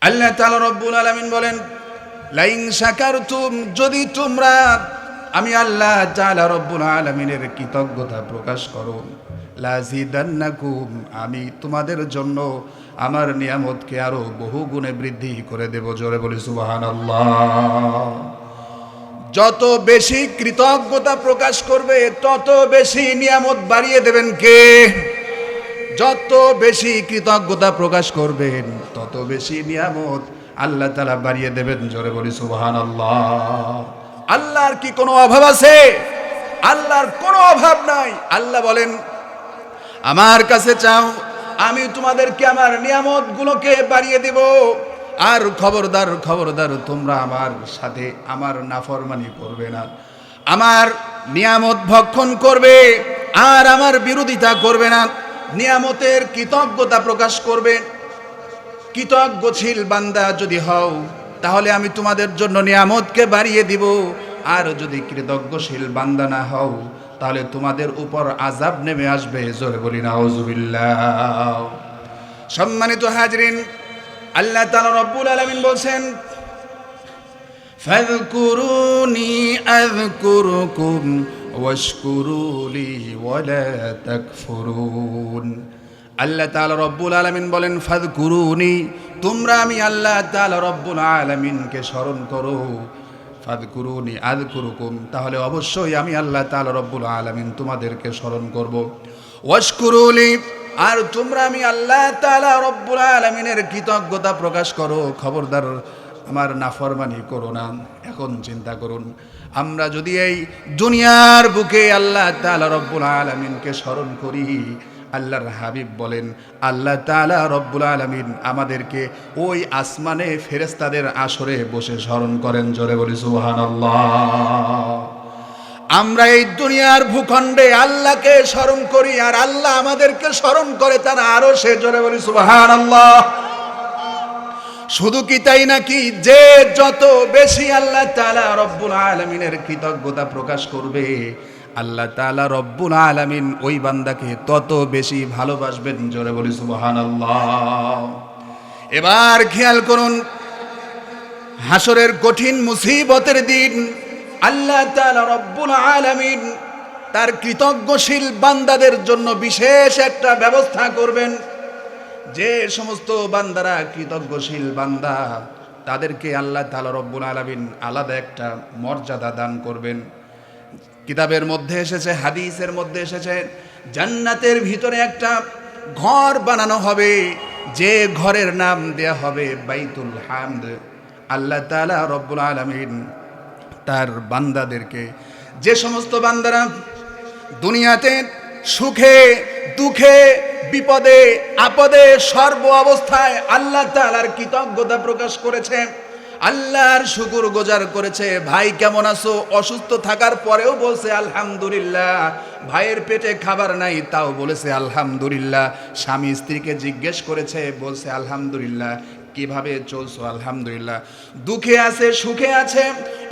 আল্লাহ তাআলা রব্বুল আলামিন বলেন, লাইন শাকারতুম, যদি তোমরা আমি আল্লাহ তাআলা রব্বুল আলামিনের কৃতজ্ঞতা প্রকাশ করো, লাযিদান্নাকুম, আমি তোমাদের জন্য আমার নিয়ামতকে আরো বহু গুণে বৃদ্ধি করে দেব। জোরে বলি সুবহানাল্লাহ। যত বেশি কৃতজ্ঞতা প্রকাশ করবে তত বেশি নিয়ামত বাড়িয়ে দেবেন কে? যত বেশি কৃতজ্ঞতা প্রকাশ করবেন তত বেশি নিয়ামত আল্লাহ তাআলা বাড়িয়ে দেবেন। জোরে বলি সুবহানাল্লাহ। আল্লাহর কি কোনো অভাব আছে? আল্লাহর কোনো অভাব নাই। আল্লাহ বলেন, আমার কাছে চাও, আমি তোমাদেরকে আমার নিয়ামতগুলোকে বাড়িয়ে দেব। আর খবরদার খবরদার, তোমরা আমার সাথে আমার নাফরমানি করবে না, আমার নিয়ামত ভক্ষণ করবে আর আমার বিরোধিতা করবে না। নিয়ামতের কৃতজ্ঞতা প্রকাশ করবে। কৃতজ্ঞশীল বান্দা যদি হও তাহলে আমি তোমাদের জন্য নিয়ামতকে বাড়িয়ে দিব। আর যদি কৃতজ্ঞশীল বান্দা না হও তাহলে তোমাদের উপর আযাব নেমে আসবে। জোরে বলি নাউযুবিল্লাহ। সম্মানিত হাজরিন, আল্লাহ তাআলা রব্বুল আলামিন বলছেন, ফাযকুরুনি আযকুরুকুম ওয়াশকুরুলি ওয়ালা তাকফুরুন। আল্লাহ তাআলা রব্বুল আলামিন বলেন, ফাযকুরুনি, তোমরা আমি আল্লাহ তাআলা রব্বুল আলামিনকে স্মরণ করো। ফাযকুরুনি আযকুরুকুম, তাহলে অবশ্যই আমি আল্লাহ তাআলা রব্বুল আলামিন তোমাদেরকে স্মরণ করব। ওয়াশকুরুলি, আর তোমরা আমি আল্লাহ তাআলা রব্বুল আলামিনের কৃতজ্ঞতা প্রকাশ করো। খবরদার আমার নাফরমানি করো না। এখন চিন্তা করুন, আমরা যদি এই দুনিয়ার বুকে আল্লাহ তাআলা রব্বুল আলামিনকে স্মরণ করি, আল্লাহর হাবিব বলেন, আল্লাহ তাআলা রব্বুল আলামিন আমাদেরকে ওই আসমানে ফেরেশতাদের আসরে বসে স্মরণ করেন। জোরে বলি সুবহানাল্লাহ। আমরা এই দুনিয়ার ভূখণ্ডে আল্লাহকে স্মরণ করি আর আল্লাহ আমাদেরকে স্মরণ করে তার আরশে। জোরে বলি সুবহানাল্লাহ। শুধু কি তাই নাকি, যে যত বেশি আল্লাহ তাআলা রব্বুল আলামিনের কৃতজ্ঞতা প্রকাশ করবে, আল্লাহ তাআলা রব্বুল আলামিন ওই বান্দাকে তত বেশি ভালোবাসবেন। জোরে বলি সুবহানাল্লাহ। এবার খেয়াল করুন, হাসরের কঠিন মুসিবতের দিন আল্লাহ তাআলা রব্বুল আলামিন তার কৃতজ্ঞশীল বান্দাদের জন্য বিশেষ একটা ব্যবস্থা করবেন। যে সমস্ত বান্দারা কৃতজ্ঞশীল বান্দা, তাদেরকে আল্লাহ তাআলা রব্বুল আলামিন আলাদা একটা মর্যাদা দান করবেন। কিতাবের মধ্যে এসেছে, হাদিসের মধ্যে এসেছে, জান্নাতের ভিতরে একটা ঘর বানানো হবে, যে ঘরের নাম দেয়া হবে বাইতুল হামদ। আল্লাহ তাআলা রব্বুল আলামিন তার বান্দাদেরকে, যে সমস্ত বান্দারা দুনিয়াতে সুখে দুঃখে বিপদে আপদে সর্ব অবস্থায় আল্লাহ তাআলার কৃতজ্ঞতা প্রকাশ করেছে, আল্লাহর শুকর গুজার করেছে। ভাই কেমন আছো? অসুস্থ থাকার পরেও বলছে আলহামদুলিল্লাহ। ভাইয়ের পেটে খাবার নাই তাও বলেছে আলহামদুলিল্লাহ। স্বামী স্ত্রীকে জিজ্ঞেস করেছে, বলছে আলহামদুলিল্লাহ। কিভাবে চলছো? আলহামদুলিল্লাহ। দুঃখে আছে সুখে আছে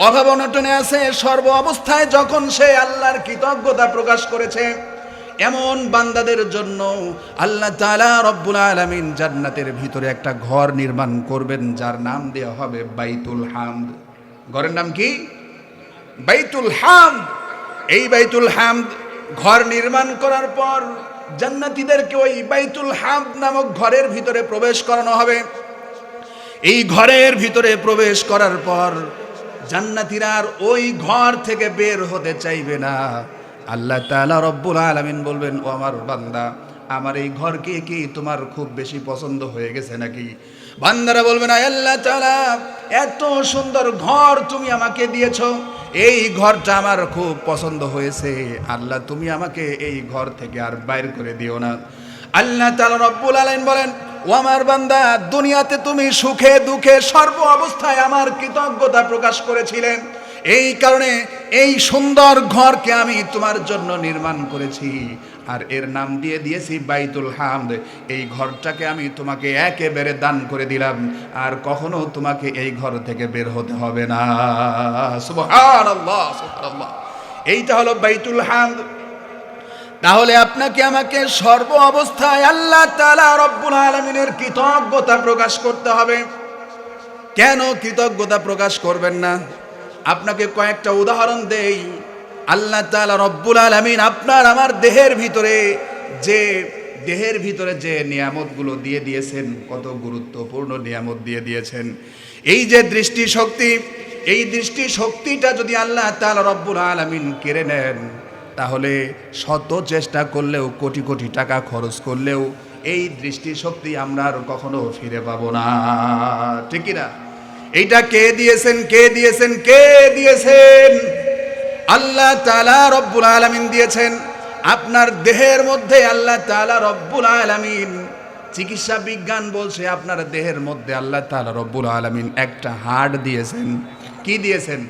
অভাব অনটনে আছে, সর্ব অবস্থায় যখন সে আল্লাহর কৃতজ্ঞতা প্রকাশ করেছে, এমন বান্দাদের জন্য আল্লাহ তাআলা রব্বুল আলামিন জান্নাতের ভিতরে একটা ঘর নির্মাণ করবেন, যার নাম দেওয়া হবে বাইতুল হামদ। ঘরের নাম কি? বাইতুল হামদ। এই বাইতুল হামদ ঘর নির্মাণ করার পর জান্নাতীদেরকে ওই বাইতুল হামদ নামক ঘরের ভিতরে প্রবেশ করানো হবে। এই ঘরের ভিতরে প্রবেশ করার পর জান্নাতীরা আর ওই ঘর থেকে বের হতে চাইবে না। আল্লাহ তাআলা রব্বুল আলামিন বলবেন, ও আমার বান্দা, আমার এই ঘরকে কি তোমার খুব বেশি পছন্দ হয়ে গেছে নাকি? বান্দারা বলবেন, আল্লাহ তাআলা, এত সুন্দর ঘর তুমি আমাকে দিয়েছো, এই ঘরটা আমার খুব পছন্দ হয়েছে। আল্লাহ, তুমি আমাকে এই ঘর থেকে আর বাইর করে দিও না। আল্লাহ তাআলা রব্বুল আলামিন বলেন, ও আমার বান্দা, দুনিয়াতে তুমি সুখে দুঃখে সর্ব অবস্থায় আমার কৃতজ্ঞতা প্রকাশ করেছিলে, এই কারণে এই সুন্দর ঘরকে আমি তোমার জন্য নির্মাণ করেছি আর এর নাম দিয়ে দিয়েছি বাইতুল হামদ। এই ঘরটাকে আমি তোমাকে একেবারে দান করে দিলাম, আর কখনো তোমাকে এই ঘর থেকে বের হতে হবে না। সুবহানাল্লাহ, সুবহানাল্লাহ। এইটা হলো বাইতুল হামদ। তাহলে আপনাকে আমাকে সর্ব অবস্থায় আল্লাহ তাআলা রব্বুল আলামিনের কৃতজ্ঞতা প্রকাশ করতে হবে। কেন কৃতজ্ঞতা প্রকাশ করবেন না? আপনাকে কয়েকটা উদাহরণ দেই। আল্লাহ তাআলা রব্বুল আলামিন আপনার আমার দেহের ভিতরে যে নিয়ামতগুলো দিয়ে দিয়েছেন, কত গুরুত্বপূর্ণ নিয়ামত দিয়ে দিয়েছেন। এই যে দৃষ্টি শক্তি, এই দৃষ্টি শক্তিটা যদি আল্লাহ তাআলা রব্বুল আলামিন কেড়ে নেন, তাহলে শত চেষ্টা করলেও, কোটি কোটি টাকা খরচ করলেও এই দৃষ্টি শক্তি আমরা আর কখনো ফিরে পাবো না। ঠিক কি না? এইটা কে দিয়েছেন? কে দিয়েছেন? কে দিয়েছেন? আল্লাহ তাআলা রব্বুল আলামিন দিয়েছেন। আপনার দেহের মধ্যে আল্লাহ তাআলা রব্বুল আলামিন, চিকিৎসা বিজ্ঞান বলছে আপনার দেহের মধ্যে আল্লাহ তাআলা রব্বুল আলামিন একটা হার্ট দিয়েছেন। কি দিয়েছেন?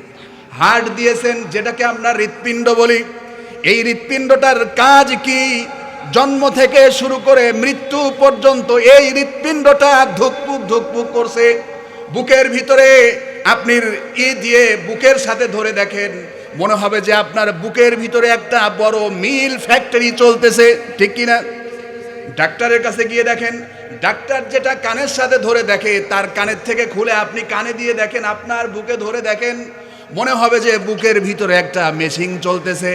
হার্ট দিয়েছেন, যেটাকে আমরা হৃৎপিণ্ড বলি। এই হৃৎপিণ্ডটার কাজ কি? জন্ম থেকে শুরু করে মৃত্যু পর্যন্ত এই হৃৎপিণ্ডটা ধুকপুক ধুকপুক করছে। বুকের ভিতরে আপনি দিয়ে বুকের সাথে ধরে দেখেন, মনে হবে যে আপনার বুকের ভিতরে একটা বড় মিল ফ্যাক্টরি চলতেছে। ঠিক কিনা? ডাক্তারের কাছে গিয়ে দেখেন, ডাক্তার যেটা কানের সাথে ধরে দেখে, তার কানের থেকে খুলে আপনি কানে দিয়ে দেখেন, আপনার বুকে ধরে দেখেন, মনে হবে যে বুকের ভিতরে একটা মেশিন চলতেছে।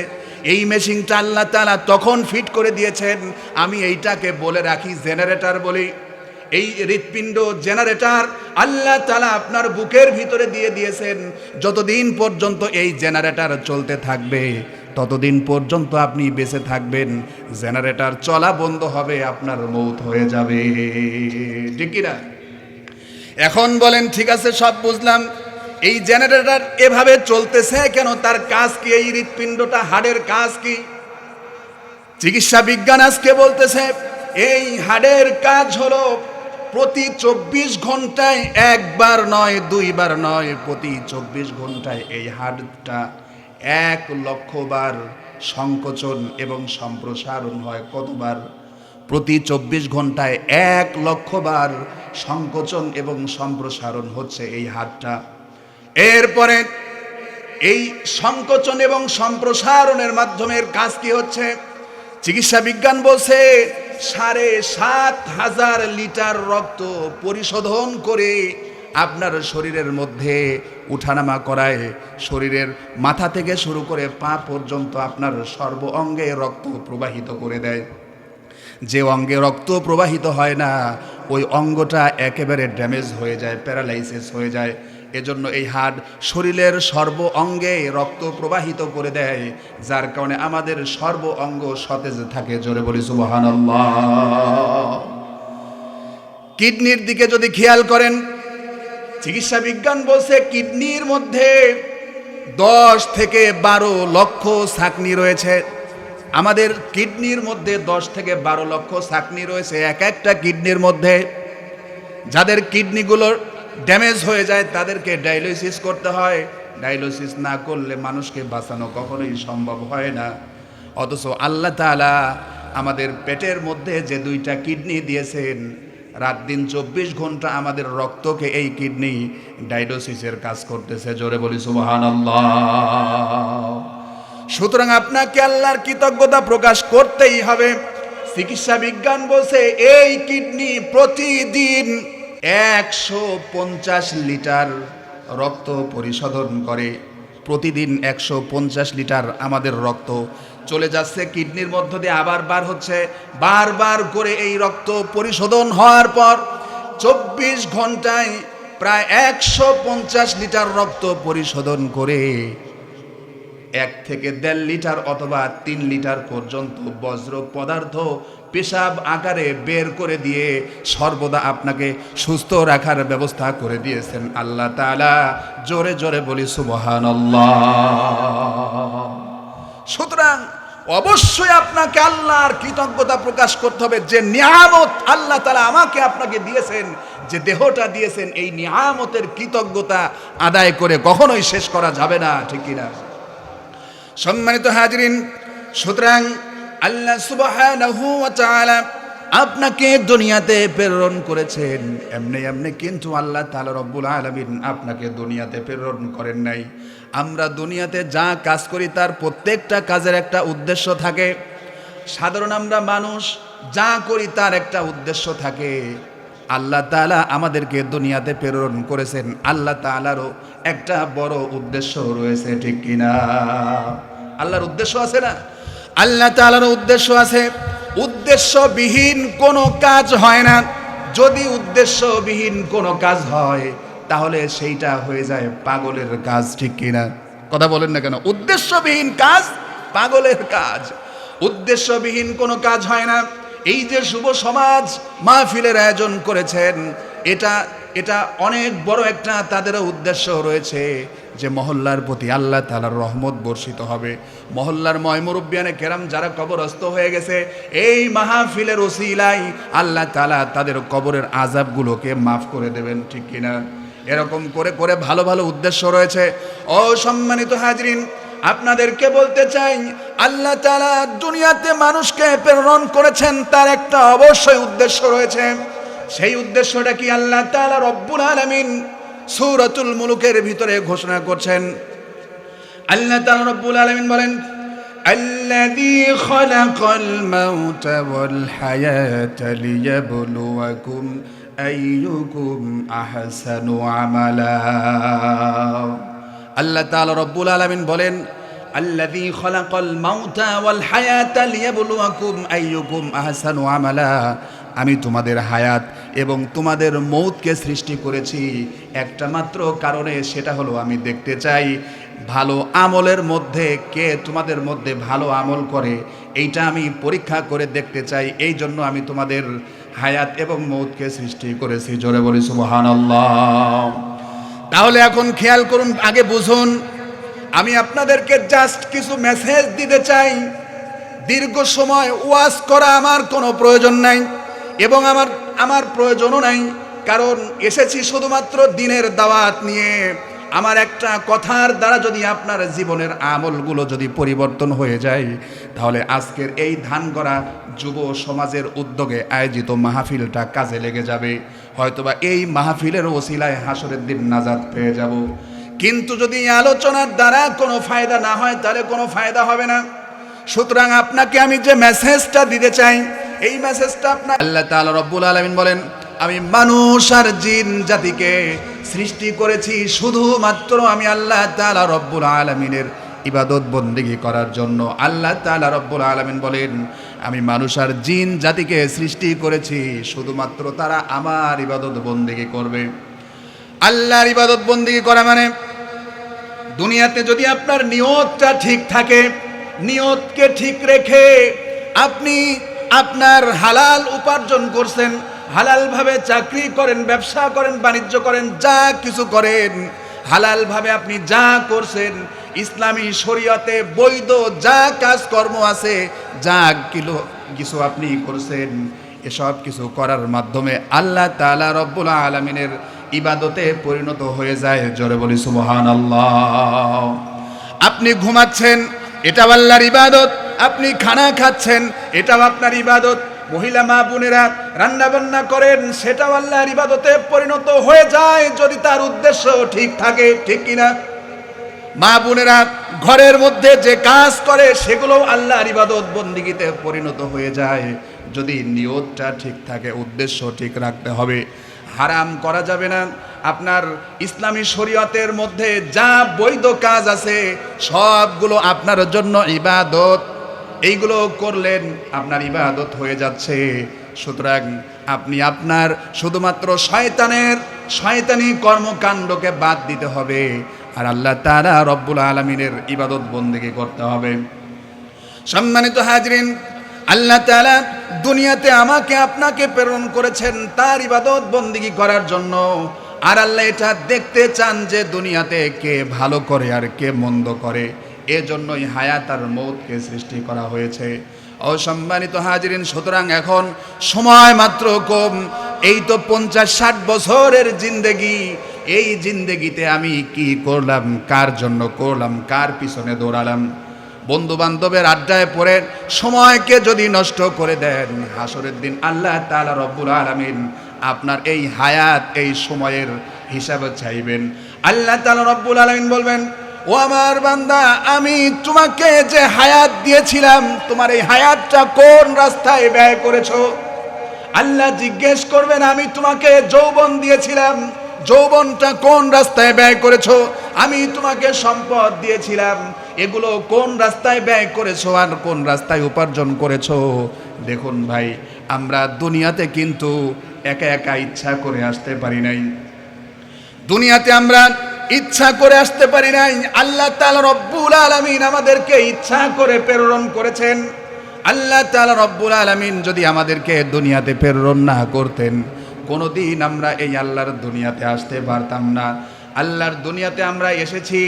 এই মেশিনটা আল্লাহ তাআলা তখন ফিট করে দিয়েছেন, আমি এইটাকে বলে রাখি জেনারেটর বলি। এই হৃৎপিণ্ড জেনারেটর আল্লাহ তাআলা আপনার বুকের ভিতরে দিয়ে দিয়েছেন। যতদিন পর্যন্ত এই জেনারেটর চলতে থাকবে, ততদিন পর্যন্ত আপনি বেঁচে থাকবেন। জেনারেটর চলা বন্ধ হবে, আপনার মৌত হয়ে যাবে। ঠিক কি না? এখন বলেন, ঠিক আছে, সব বুঝলাম, এই জেনারেটর এভাবে চলতেছে কেন? তার কাজ কি? এই হৃৎপিণ্ডটা, হাড়ের কাজ কি? চিকিৎসা বিজ্ঞান আজকে বলতেছে এই হাড়ের কাজ হলো প্রতি 24 ঘন্টায়, একবার নয়, দুইবার নয়, প্রতি 24 ঘন্টায় এই হাড়টা 1 লক্ষ বার সংকোচন এবং সম্প্রসারণ হয়। কতবার? প্রতি 24 ঘন্টায় 1 লক্ষ বার সংকোচন এবং সম্প্রসারণ হচ্ছে এই হাড়টা। এরপরে এই সংকোচন এবং সম্প্রসারণের মাধ্যমে কাজ কি হচ্ছে? চিকিৎসা বিজ্ঞান বলছে 7,500 লিটার রক্ত পরিশোধন করে আপনার শরীরের মধ্যে উঠানামা করায়। শরীরের মাথা থেকে শুরু করে পা পর্যন্ত আপনার সর্ব অঙ্গে রক্ত প্রবাহিত করে দেয়। যে অঙ্গে রক্ত প্রবাহিত হয় না, ওই অঙ্গটা একেবারে ড্যামেজ হয়ে যায়, প্যারালাইসিস হয়ে যায়। এজন্য এই হাড় শরীরের সর্ব অঙ্গে রক্ত প্রবাহিত করে দেয়, যার কারণে আমাদের সর্ব অঙ্গ সতেজ থাকে। জোরে বলি সুবহানাল্লাহ। কিডনির দিকে যদি খেয়াল করেন, চিকিৎসা বিজ্ঞান বলছে কিডনির মধ্যে 10 থেকে 12 লক্ষ ছাঁকনি রয়েছে। আমাদের কিডনির মধ্যে 10 থেকে 12 লক্ষ ছাঁকনি রয়েছে এক একটা কিডনির মধ্যে। যাদের কিডনিগুলোর ড্যামেজ হয়ে যায় তাদেরকে ডায়ালিসিস করতে হয়। ডায়ালিসিস না করলে মানুষকে বাঁচানো কখনোই সম্ভব হয় না। অথচ আল্লাহ তাআলা আমাদের পেটের মধ্যে যে 2টা কিডনি দিয়েছেন, রাত দিন 24 ঘন্টা আমাদের রক্তকে এই কিডনি ডায়ালিসিসের কাজ করতেছে। জোরে বলি সুবহানাল্লাহ। সুতরাং আপনাকে আল্লাহর কৃতজ্ঞতা প্রকাশ করতেই হবে। চিকিৎসা বিজ্ঞান বলছে এই কিডনি প্রতিদিন 150 লিটার রক্ত পরিশোধন করে। প্রতিদিন 150 লিটার আমাদের রক্ত চলে যাচ্ছে কিডনির মধ্য দিয়ে, আবার বার হচ্ছে। বারবার করে এই রক্ত পরিশোধন হওয়ার পর 24 ঘন্টায় প্রায় 150 লিটার রক্ত পরিশোধন করে 1 থেকে 1.5 লিটার অথবা 3 লিটার পর্যন্ত বজ্র পদার্থ পেশাব আকারে বের করে দিয়ে সর্বদা আপনাকে সুস্থ রাখার ব্যবস্থা করে দিয়েছেন আল্লাহ তাআলা। জোরে জোরে বলি সুবহানাল্লাহ। সুতরাং অবশ্যই আপনাকে আল্লাহর কৃতজ্ঞতা প্রকাশ করতে হবে। যে নিয়ামত আল্লাহ তাআলা আমাকে আপনাকে দিয়েছেন, যে দেহটা দিয়েছেন, এই নিয়ামতের কৃতজ্ঞতা আদায় করে কখনোই শেষ করা যাবে না। ঠিক কিনা? সম্মানিত হাজরিন, সুতরাং আল্লাহ সুবহানাহু ওয়া তাআলা আপনাকে দুনিয়াতে প্রেরণ করেছেন এমনি এমনি, কিন্তু আল্লাহ তাআলা রব্বুল আলামিন আপনাকে দুনিয়াতে প্রেরণ করেন নাই। আমরা দুনিয়াতে যা কাজ করি তার প্রত্যেকটা কাজের একটা উদ্দেশ্য থাকে। সাধারণ আমরা মানুষ যা করি তার একটা উদ্দেশ্য থাকে। আল্লাহ তাআলা আমাদেরকে দুনিয়াতে প্রেরণ করেছেন, আল্লাহ তাআলারও একটা বড় উদ্দেশ্য রয়েছে, ঠিক কিনা? আল্লাহর উদ্দেশ্য আছে না? আল্লাহ তাআলারও উদ্দেশ্য আছে। উদ্দেশ্যবিহীন কোনো কাজ হয় না। যদি উদ্দেশ্যবিহীন কোনো কাজ হয় তাহলে সেইটা হয়ে যায় পাগলের কাজ, ঠিক কিনা? কথা বলেন না কেন? উদ্দেশ্যবিহীন কাজ পাগলের কাজ। উদ্দেশ্যবিহীন কোনো কাজ হয় না। এই যে শুভ সমাজ মাহফিলের আয়োজন করেছেন, এটা অনেক বড় একটা তাদেরও উদ্দেশ্য রয়েছে যে মহল্লার প্রতি আল্লাহ তাআলার রহমত বর্ষিত হবে। মহল্লার মুরব্বিয়ানে কেরাম যারা কবরস্থ হয়ে গেছে, এই মাহফিলের ওসিলায় আল্লাহ তাআলা তাদের কবরের আযাবগুলোকে মাফ করে দেবেন, ঠিক কিনা? এরকম করে করে ভালো ভালো উদ্দেশ্য রয়েছে। ও সম্মানিত হাজরিন, আপনাদেরকে বলতে চাই, আল্লাহ তাআলা দুনিয়াতে মানুষকে প্রেরণ করেছেন, তার একটা অবশ্যই উদ্দেশ্য রয়েছে। সেই উদ্দেশ্যটা কি? আল্লাহ তাআলা রব্বুল আলামিন সূরাতুল মুলুকের ভিতরে ঘোষণা করছেন। আল্লাহ তাআলা রব্বুল আলামিন বলেন, আল্লাযী খালাকাল মাউতা ওয়াল হায়াতা লিয়াবলুয়াকুম আইয়ুকুম আহসানু আমালা। আল্লাহ তাআলা রব্বুল আলামিন বলেন, আল্লাযী খালাকাল মাউতা ওয়াল হায়াতা লিয়াবলুয়াকুম আইয়ুকুম আহসানু আমালা। আমি তোমাদের হায়াত এবং তোমাদের মৌতকে সৃষ্টি করেছি একটা মাত্র কারণে, সেটা হলো আমি দেখতে চাই ভালো আমলের মধ্যে কে তোমাদের মধ্যে ভালো আমল করে, এইটা আমি পরীক্ষা করে দেখতে চাই। এই জন্য আমি তোমাদের হায়াত এবং মৌতকে সৃষ্টি করেছি। জোরে বলি সুবহানাল্লাহ। তাহলে এখন খেয়াল করুন, আগে বুঝুন, আমি আপনাদেরকে জাস্ট কিছু মেসেজ দিতে চাই। দীর্ঘ সময় ওয়াজ করা আমার কোনো প্রয়োজন নাই এবং আমার প্রয়োজনও নাই, কারণ এসেছি শুধুমাত্র দিনের দাওয়াত নিয়ে। আমার একটা কথার দ্বারা যদি আপনার জীবনের আমলগুলো যদি পরিবর্তন হয়ে যায়, তাহলে আজকের এই ধানগড়া যুব সমাজের উদ্যোগে আয়োজিত মাহফিলটা কাজে লেগে যাবে। হয়তোবা এই মাহফিলের ওসিলায় হাসরের দিন নাজাত পেয়ে যাব। কিন্তু যদি এই আলোচনার দ্বারা কোনো ফায়দা না হয়, তাহলে কোনো ফায়দা হবে না। সুতরাং আপনাকে আমি যে মেসেজটা দিতে চাই, এই মেসেজটা আপনার আল্লাহ তাআলা রব্বুল আলামিন বলেন, আমি মানুষ আর জিন জাতিকে সৃষ্টি করেছি শুধুমাত্র আমি আল্লাহ তাআলা রব্বুল আলামিনের ইবাদত বন্দেগী করার জন্য। আল্লাহ তাআলা রব্বুল আলামিন বলেন, আমি মানুষ আর জিন জাতিকে সৃষ্টি করেছি শুধুমাত্র তারা আমার ইবাদত বন্দেগী করবে। আল্লাহর ইবাদত বন্দেগী করা মানে, দুনিয়াতে যদি আপনার নিয়তটা ঠিক থাকে, নিয়তকে ঠিক রেখে আপনি আপনার হালাল উপার্জন করছেন, হালালভাবে চাকরি করেন, ব্যবসা করেন, বাণিজ্য করেন, যা কিছু করেন, হালালভাবে আপনি যা করছেন, ইসলামী শরীয়তে বৈধ যা কাজকর্ম আছে, যা কিছু আপনি করছেন, এসব কিছু করার মাধ্যমে আল্লাহ তাআলা রব্বুল আলামিনের ইবাদতে পরিণত হয়ে যায়। জোরে বলি সুবহানাল্লাহ। আপনি ঘুমাচ্ছেন, এটাও আল্লাহর ইবাদত। আপনি খানা খাচ্ছেন, এটাও আপনার ইবাদত। মহিলা মা বোনেরা রান্না বান্না করেন, সেটাও আল্লাহর ইবাদতে পরিণত হয়ে যায় যদি তার উদ্দেশ্য ঠিক থাকে, ঠিক কিনা? মা বোনেরা ঘরের মধ্যে যে কাজ করে সেগুলো আল্লাহর ইবাদত বন্দেগীতে পরিণত হয়ে যায় যদি নিয়তটা ঠিক থাকে। উদ্দেশ্য ঠিক রাখতে হবে। হারাম করা যাবে না। আপনার ইসলামী শরীয়তের মধ্যে যা বৈধ কাজ আছে সবগুলো আপনার জন্য ইবাদত। এইগুলো করলেন আপনার ইবাদত হয়ে যাচ্ছে। সুতরাং আপনি আপনার শুধুমাত্র শয়তানি কর্মকাণ্ডকে বাদ দিতে হবে, আর আল্লাহ তাআলা রব্বুল আলামিনের ইবাদত বন্দেগী করতে হবে। সম্মানিত হাজরিন, আল্লাহ তাআলা দুনিয়াতে আমাকে আপনাকে প্রেরণ করেছেন তার ইবাদত বন্দেগী করার জন্য। আর আল্লাহ এটা দেখতে চান যে দুনিয়াতে কে ভালো করে আর কে মন্দ করে। এজন্যই হায়াত আর মৌতকে সৃষ্টি করা হয়েছে। অসম্মানিত হাজিরিন, সুতরাং এখন সময় মাত্র কম। এই তো 50-60 বছরের জিন্দেগি। এই জিন্দেগিতে আমি কি করলাম, কার জন্য করলাম, কার পিছনে দৌড়ালাম? বন্ধু বান্ধবের আড্ডায় পড়ে সময়কে যদি নষ্ট করে দেন, হাসরের দিন আল্লাহ তাআলা রব্বুল আলামিন আপনার এই হায়াত, এই সময়ের হিসাব চাইবেন। আল্লাহ তাআলা রব্বুল আলামিন বলবেন, ও আমার বান্দা, আমি তোমাকে যে হায়াত দিয়েছিলাম, তোমার এই হায়াতটা কোন রাস্তায় ব্যয় করেছো? আল্লাহ জিজ্ঞেস করবেন, আমি তোমাকে যৌবন দিয়েছিলাম, যৌবনটা কোন রাস্তায় ব্যয় করেছো? আমি তোমাকে সম্পদ দিয়েছিলাম, এগুলো কোন রাস্তায় ব্যয় করেছো আর কোন রাস্তায় উপার্জন করেছো? দেখুন ভাই, আমরা দুনিয়াতে কিন্তু একা একা ইচ্ছা করে আসতে পারি নাই। দুনিয়াতে আমরা ইচ্ছা করে আসতে পারি নাই। আল্লাহ তাআলা রব্বুল আলামিন আমাদেরকে ইচ্ছা করে প্রেরণ করেছেন। আল্লাহ তাআলা রব্বুল আলামিন যদি আমাদেরকে দুনিয়াতে প্রেরণ না করতেন, কোনোদিন আমরা এই আল্লাহর দুনিয়াতে আসতে পারতাম না। আল্লাহর দুনিয়াতে আমরা এসেছি,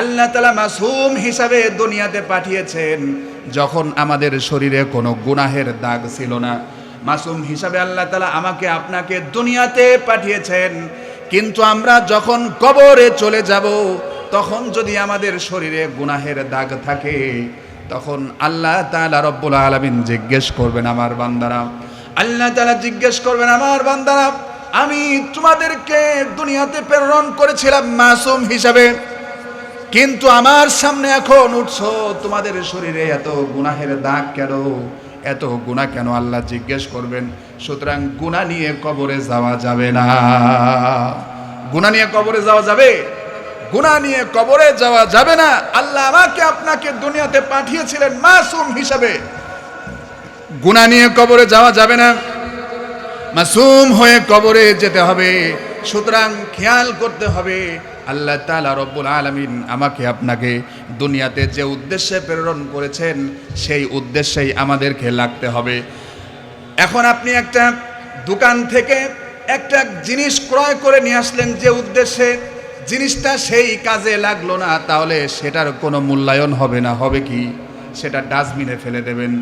আল্লাহ তাআলা মাসুম হিসাবে দুনিয়াতে পাঠিয়েছেন। যখন আমাদের শরীরে কোনো গুনাহের দাগ ছিল না, মাসুম হিসাবে আল্লাহ তাআলা আমাকে আপনাকে দুনিয়াতে পাঠিয়েছেন। কিন্তু আমরা যখন কবরে চলে যাব, তখন যদি আমাদের শরীরে গুনাহের দাগ থাকে, তখন আল্লাহ তাআলা রব্বুল আলামিন জিজ্ঞেস করবেন, আমার বান্দারা, আল্লাহ তাআলা জিজ্ঞেস করবেন, আমার বান্দারা, আমি তোমাদেরকে দুনিয়াতে প্রেরণ করেছিলাম মাসুম হিসাবে, কিন্তু আমার সামনে এখন উঠছো, তোমাদের শরীরে এত গুনাহের দাগ কেন, এত গুনাহ কেন? আল্লাহ জিজ্ঞেস করবেন। সুতরাং গুনাহ নিয়ে কবরে যাওয়া যাবে না। গুনাহ নিয়ে কবরে যাওয়া যাবে? গুনাহ নিয়ে কবরে যাওয়া যাবে না। আল্লাহ আমাকে আপনাকে দুনিয়াতে পাঠিয়েছিলেন মাসুম হিসাবে, গুনাহ নিয়ে কবরে যাওয়া যাবে না, মাসুম হয়ে কবরে যেতে হবে। সুতরাং খেয়াল করতে হবে, আল্লাহ তাআলা রব্বুল আলামিন আমাকে আপনাকে দুনিয়াতে যে উদ্দেশ্যে প্রেরণ করেছেন, সেই উদ্দেশ্যেই আমাদেরকে লাগতে হবে। এখন আপনি একটা দোকান থেকে একটা জিনিস ক্রয় করে নিয়ে আসলেন যে উদ্দেশ্যে, জিনিসটা সেই কাজে লাগলো না, তাহলে সেটার কোনো মূল্যায়ন হবে না। হবে কি? সেটা ডাস্টবিনে ফেলে দেবেন।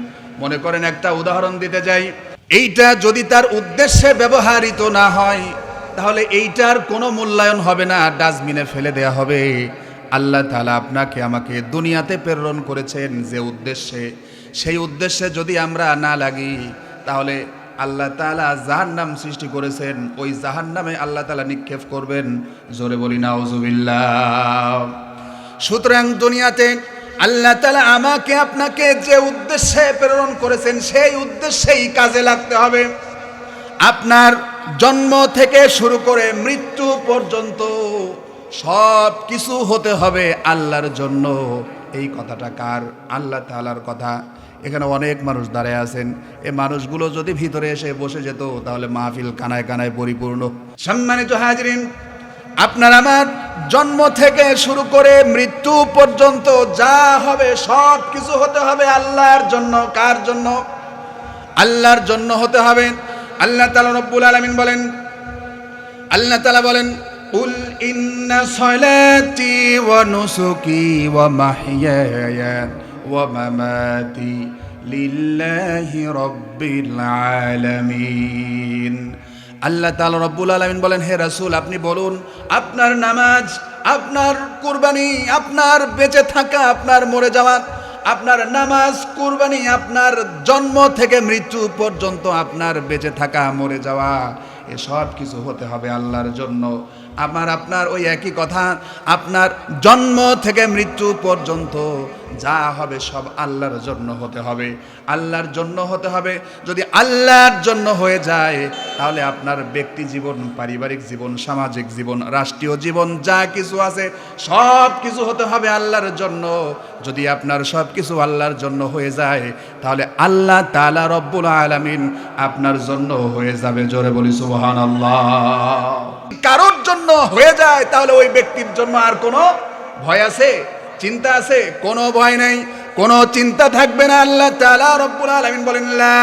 মনে করেন, একটা উদাহরণ দিতে যাই, এইটা যদি তার উদ্দেশ্যে ব্যবহৃত না হয়, তাহলে এইটার কোনো মূল্যায়ন হবে না, ডাস্টবিনে ফেলে দেয়া হবে। আল্লাহ তাআলা আপনাকে আমাকে দুনিয়াতে প্রেরণ করেছেন যে উদ্দেশ্যে, সেই উদ্দেশ্যে যদি আমরা না লাগি, তাহলে আল্লাহ তাআলা জাহান্নাম সৃষ্টি করেছেন, ওই জাহান্নামে আল্লাহ তাআলা নিক্ষেপ করবেন। জোরে বলি নাউজুবিল্লাহ। সুতরাং দুনিয়াতে আল্লাহ তাআলা আমাকে আপনাকে যে উদ্দেশ্যে প্রেরণ করেছেন, সেই উদ্দেশ্যেই কাজে লাগতে হবে। আপনার জন্ম থেকে শুরু করে মৃত্যু পর্যন্ত সব কিছু হতে হবে আল্লাহর জন্য। এই কথাটা কার? আল্লাহ তাআলার কথা। এখানে অনেক মানুষ দাঁড়ায় আছেন, এই মানুষগুলো যদি ভিতরে এসে বসে যেত, তাহলে মাহফিল কানায় কানায় পরিপূর্ণ। সম্মানিত হাজরিন, আপনার আমার জন্ম থেকে শুরু করে মৃত্যু পর্যন্ত যা হবে সব কিছু হতে হবে আল্লাহর জন্য। কার জন্য? আল্লাহর জন্য হতে হবে। আল্লাহ তাআলা রব্বুল আলামিন বলেন, আল্লাহ তাআলা বলেন, কুল ইন্না সলাতি ওয়া নুসুকি ওয়া মাহইয়ায়া ওয়া মামাতি লিল্লাহি রাব্বিল আলামিন। আল্লাহ তাআলা রব্বুল আলামিন বলেন, হে রাসূল, আপনি বলুন, আপনার নামাজ, আপনার কুরবানি, আপনার বেঁচে থাকা, আপনার মরে যাওয়া, আপনার নামাজ, কুরবানি, আপনার জন্ম থেকে মৃত্যু পর্যন্ত আপনার বেঁচে থাকা, মরে যাওয়া, এসব কিছু হতে হবে আল্লাহর জন্য। আপনার ওই একই কথা, আপনার জন্ম থেকে মৃত্যু পর্যন্ত যা হবে সব আল্লাহর জন্য হতে হবে। আল্লাহর জন্য হতে হবে। যদি আল্লাহর জন্য হয়ে যায়, তাহলে আপনার ব্যক্তি জীবন, পারিবারিক জীবন, সামাজিক জীবন, রাষ্ট্রীয় জীবন, যা কিছু আছে সব কিছু হতে হবে আল্লাহর জন্য। যদি আপনার সব কিছু আল্লাহর জন্য হয়ে যায়, তাহলে আল্লাহ তাআলা রব্বুল আলামিন আপনার জন্য হয়ে যাবে। জোরে বলি সুবহানাল্লাহ। কারোর জন্য হয়ে যায়, তাহলে ওই ব্যক্তির জন্য আর কোনো ভয় আছে, চিন্তা আছে? কোনো ভয় নাই, কোনো চিন্তা থাকবে না। আল্লাহ তাআলা রব্বুল আলামিন বলেন, লা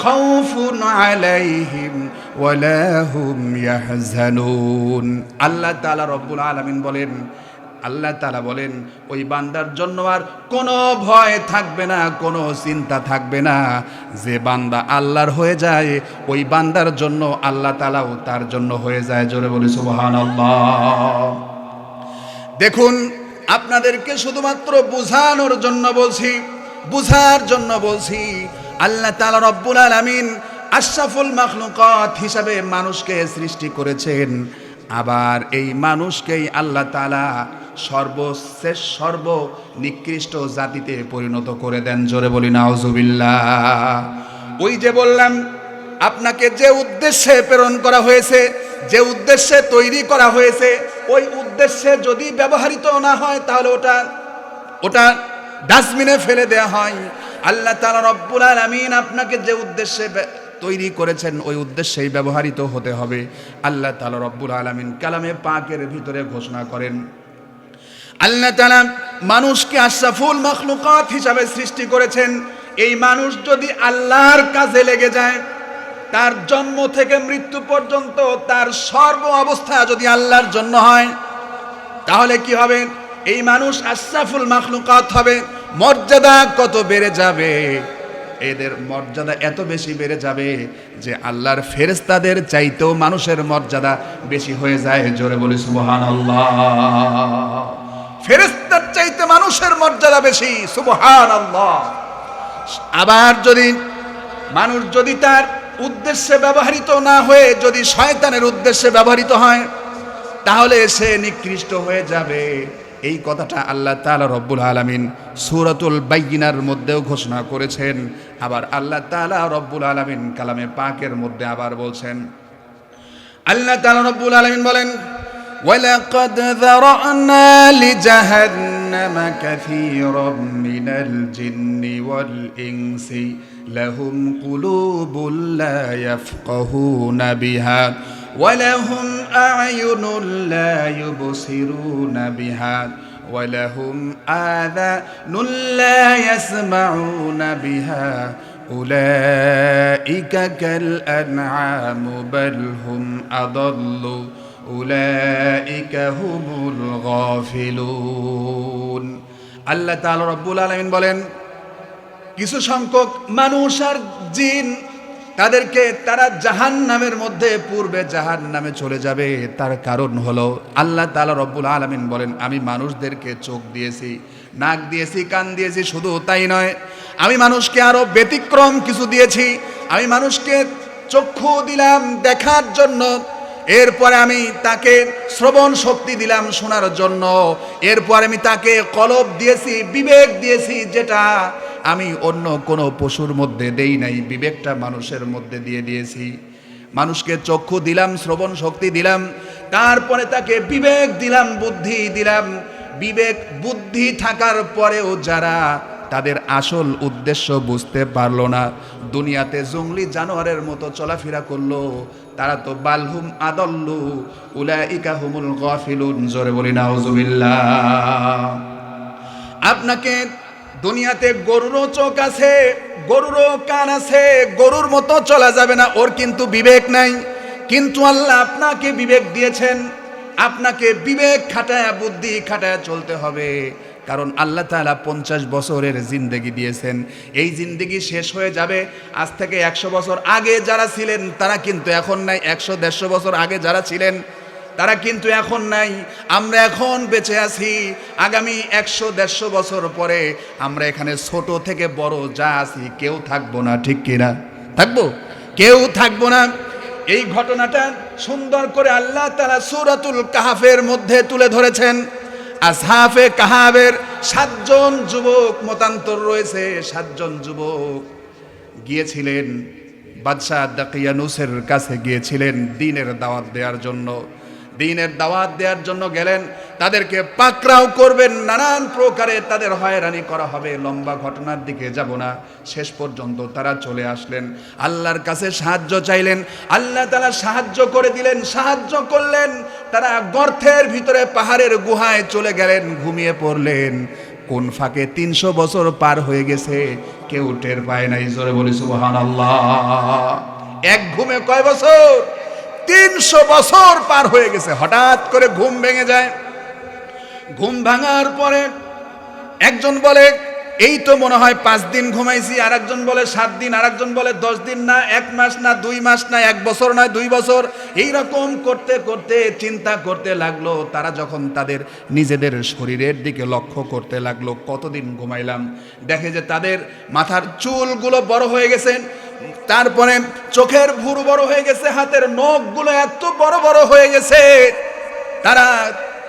খাউফুন আলাইহিম ওয়ালা হুম ইয়াহজানুন। আল্লাহ তাআলা রব্বুল আলামিন বলেন, আল্লাহ তাআলা বলেন, ওই বান্দার জন্য আর কোনো ভয় থাকবে না, কোনো চিন্তা থাকবে না। যে বান্দা আল্লাহর হয়ে যায়, ওই বান্দার জন্য আল্লাহ তাআলাও তার জন্য হয়ে যায়। জোরে বলি সুবহানাল্লাহ। দেখুন, আপনাদেরকে শুধুমাত্র বোঝানোর জন্য বলছি, বুঝার জন্য বলছি। আল্লাহ তাআলা রব্বুল আলামিন আশরাফুল মাখলুকাত হিসাবে মানুষকে সৃষ্টি করেছেন। আবার এই মানুষকেই আল্লাহ তাআলা সর্বশেষ, সর্বনিকৃষ্ট জাতিতে পরিণত করে দেন। জোরে বলি নাউজুবিল্লাহ। ওই যে বললাম, আপনাকে যে উদ্দেশ্যে প্রেরণ করা হয়েছে, যে উদ্দেশ্যে তৈরি করা হয়েছে, ওই উদ্দেশ্যে যদি ব্যবহৃত না হয় তাহলে ওটা ডাস্টবিনে ফেলে দেয়া হয়। আল্লাহ তাআলা রব্বুল আলামিন আপনাকে যে উদ্দেশ্যে তৈরি করেছেন ওই উদ্দেশ্যেই ব্যবহৃত হতে হবে। আল্লাহ তাআলা রব্বুল আলামিন কালামে পাকের ভিতরে ঘোষণা করেন, আল্লাহ তাআলা মানুষকে আশরাফুল মাখলুকাত হিসাবে সৃষ্টি করেছেন। এই মানুষ যদি আল্লাহর কাজে লেগে যায়, তার জন্ম থেকে মৃত্যু পর্যন্ত তার সর্ব অবস্থা যদি আল্লাহর জন্য হয়, তাহলে কি হবে? এই মানুষ আশরাফুল মাখলুকাত হবে। মর্যাদা কত বেড়ে যাবে! এদের মর্যাদা এত বেশি বেড়ে যাবে যে আল্লাহর ফেরেশতাদের চাইতেও মানুষের মর্যাদা বেশি হয়ে যায়। জোরে বলি সুবহানাল্লাহ। ফেরেশতার চাইতে মানুষের মর্যাদা বেশি, সুবহানাল্লাহ। আবার যদি মানুষ যদি তার উদ্দেশ্যে ব্যবহৃত না হয়ে যদি শয়তানের উদ্দেশ্যে ব্যবহৃত হয়, তাহলে সে নিকৃষ্ট হয়ে যাবে। এই কথাটা আল্লাহ তাআলা রব্বুল আলামিন সূরাতুল বাইয়িনার মধ্যেও ঘোষণা করেছেন। আবার আল্লাহ তাআলা রব্বুল আলামিন কালামে পাকের মধ্যে আবার বলছেন, আল্লাহ তাআলা রব্বুল আলামিন বলেন, ওয়ালাকাদ যারা'না লিজাহান্নামা কাসীরাম মিনাল জিন্নি ওয়াল ইনসি লাহুম কুলুবুন লা ইয়াফকাহুনা বিহা ওয়ালাহুম আ'য়ুনুন লা ইউবসিরুনা বিহা ওয়ালাহুম আযানুন লা ইয়াসমাউনা বিহা উলাইকা কাল আন'আমি বাল হুম আদাল্লু উলাইকা হুমুল গাফিলুন। আল্লাহ তাআলা রব্বুল আলামিন বলেন, কিছু সংখ্যক মানুষ আর জিন তারা জাহান্নামের মধ্যে পূর্বে জাহান্নামে চলে যাবে। তার কারণ হলো আল্লাহ তাআলা রব্বুল আলামিন বলেন, আমি মানুষদেরকে চোখ দিয়েছি, নাক দিয়েছি, কান দিয়েছি। শুধু তাই নয়, আমি মানুষকে আরো ব্যতিক্রম কিছু দিয়েছি। আমি মানুষকে চক্ষু দিলাম দেখার জন্য, এরপরে আমি তাকে শ্রবণ শক্তি দিলাম শোনার জন্য, এরপরে আমি তাকে কলব দিয়েছি, বিবেক দিয়েছি, যেটা আমি অন্য কোনো পশুর মধ্যে দেই নাই। বিবেকটা মানুষের মধ্যে দিয়েছি। মানুষকে চক্ষু দিলাম, শ্রবণ শক্তি দিলাম, তারপরে তাকে বিবেক দিলাম, বুদ্ধি দিলাম। বিবেক বুদ্ধি থাকার পরেও যারা তাদের আসল উদ্দেশ্য বুঝতে পারলো না, দুনিয়াতে জঙ্গলি জানোয়ারের মতো চলাফেরা করলো, তারা তো বালহুম আদাল্লু উলাইকা হুমুল গাফিলুন। জোরে বলি নাউজুবিল্লাহ। আপনাকে দুনিয়াতে গরুরও চোখ আছে, গরুরও কান আছে, গরুর মতো চলা যাবে না, ওর কিন্তু বিবেক নাই। কিন্তু আল্লাহ আপনাকে বিবেক দিয়েছেন, আপনাকে বিবেক খাটায়া বুদ্ধি খাটায়া চলতে হবে। কারণ আল্লাহ তাআলা 50 বছরের জিন্দেগি দিয়েছেন। এই জিন্দেগি শেষ হয়ে যাবে। আজ থেকে 100 বছর আগে যারা ছিলেন তারা কিন্তু এখন নাই। 100-150 বছর আগে যারা ছিলেন তারা কিন্তু এখন নাই। আমরা এখন বেঁচে আছি। আগামী 100-150 বছর পরে আমরা এখানে ছোট থেকে বড় যা আছি কেউ থাকবো না, ঠিক কিনা? থাকবো? কেউ থাকবো না। এই ঘটনাটা সুন্দর করে আল্লাহ তাআলা সূরাতুল কাহফের মধ্যে তুলে ধরেছেন। আসহাবে কাহফের 7 জন যুবক মতান্তর রয়েছে। 7 জন যুবক গিয়েছিলেন বাদশাহ দাকিয়ানুসের কাছে, গিয়েছিলেন দ্বীনের দাওয়াত দেওয়ার জন্য। দ্বীনের দাওয়াত দেওয়ার জন্য গেলেন। তাদেরকে পাকড়াও করবেন, নানান প্রকারে তাদের হয়রানি করা হবে। লম্বা ঘটনার দিকে যাব না। শেষ পর্যন্ত তারা চলে আসলেন, আল্লাহর কাছে সাহায্য চাইলেন। আল্লাহ তাআলা সাহায্য করে দিলেন, সাহায্য করলেন। তারা গর্তের ভিতরে পাহাড়ের গুহায় চলে গেলেন, ঘুমিয়ে পড়লেন। কোন ফাঁকে 300 বছর পার হয়ে গেছে, কেউ টের পায় নাই। জোরে বলি সুবহানাল্লাহ। এক ঘুমে কয় বছর? 300 বছর পার হয়ে গেছে। হঠাৎ করে ঘুম ভেঙে যায়। ঘুম ভাঙার পরে একজন বলে এই তো মনে হয় 5 দিন ঘুমাইছি, আর একজন বলে 7 দিন, আর একজন বলে 10 দিন না, 1 মাস না, 2 মাস না, 1 বছর না, 2 বছর। এইরকম করতে করতে চিন্তা করতে লাগলো। তারা যখন তাদের নিজেদের শরীরের দিকে লক্ষ্য করতে লাগলো, কতদিন ঘুমাইলাম, দেখে যে তাদের মাথার চুলগুলো বড় হয়ে গেছে, তারপরে চোখের ভুরু বড় হয়ে গেছে, হাতের নখগুলো এত বড় বড় হয়ে গেছে। তারা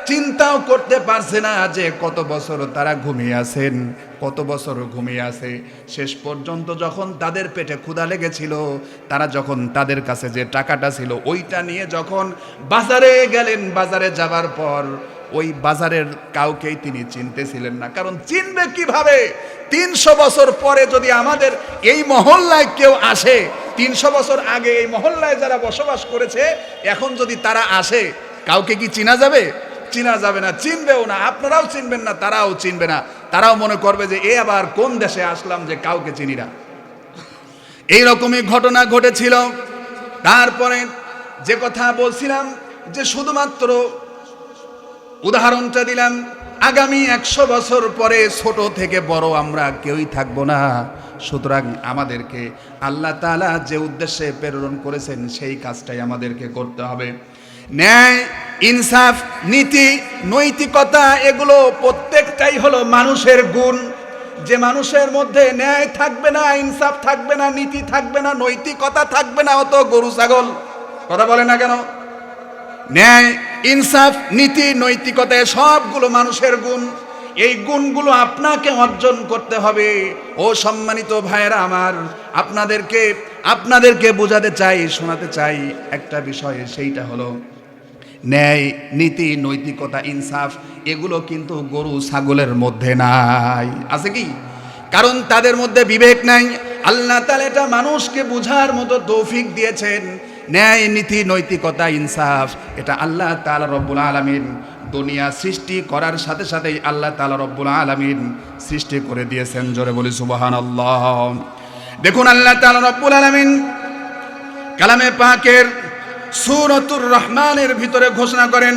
চিন্তাও করতে পারছে না যে কত বছর তারা ঘুমিয়ে আছেন, কত বছর ঘুমিয়ে আছে। শেষ পর্যন্ত যখন তাদের পেটে ক্ষুধা লেগেছিল, তারা যখন তাদের কাছে যে টাকাটা ছিল ওইটা নিয়ে যখন বাজারে গেলেন, বাজারে যাবার পর ওই বাজারের কাউকেই তিনি চিনতেছিলেন না। কারণ চিনবে কিভাবে? 300 বছর পরে যদি আমাদের এই মহল্লায় কেউ আসে, 300 বছর আগে এই মহল্লায় যারা বসবাস করেছে, এখন যদি তারা আসে, কাউকে কি চিনা যাবে? চিনা যাবে না, চিনবেও না, আপনারাও চিনবেন না, তারাও চিনবে না। তারাও মনে করবে যে এ আবার কোন দেশে আসলাম যে কাউকে চিনি না। এইরকমই ঘটনা ঘটেছিল। তারপরে যে কথা বলছিলাম যে শুধুমাত্র উদাহরণটা দিলাম, আগামী 100 বছর পরে ছোট থেকে বড় আমরা কেউই থাকবো না। সুতরাং আমাদেরকে আল্লাহ তাআলা যে উদ্দেশ্যে প্রেরণ করেছেন সেই কাজটাই আমাদেরকে করতে হবে। ন্যায়, ইনসাফ, নীতি, নৈতিকতা এগুলো প্রত্যেকটাই হলো মানুষের গুণ। যে মানুষের মধ্যে ন্যায় থাকবে না, ইনসাফ থাকবে না, নীতি থাকবে না, নৈতিকতা থাকবে না, অত গরু ছাগল। কথা বলে না কেন? ন্যায়, ইনসাফ, নীতি, নৈতিকতা সবগুলো মানুষের গুণ। এই গুণগুলো আপনাকে অর্জন করতে হবে। ও সম্মানিত ভাইয়েরা আমার, আপনাদেরকে বোঝাতে চাই, শোনাতে চাই একটা বিষয়, সেইটা হলো ন্যায়, নীতি, নৈতিকতা, ইনসাফ এগুলো কিন্তু গরু ছাগলের মধ্যে নাই। আছে কি? কারণ তাদের মধ্যে বিবেক নাই। আল্লাহ তাআলা এটা মানুষকে বোঝার মতো তৌফিক দিয়েছেন। ন্যায়, নীতি, নৈতিকতা, ইনসাফ এটা আল্লাহ তাআলা রব্বুল আলামিন দুনিয়া সৃষ্টি করার সাথে সাথেই আল্লাহ তাআলা রব্বুল আলামিন সৃষ্টি করে দিয়েছেন। জোরে বলি সুবহানাল্লাহ। দেখুন আল্লাহ তাআলা রব্বুল আলামিন কালামে পাকের সূরাতুর রহমানের ভিতরে ঘোষণা করেন,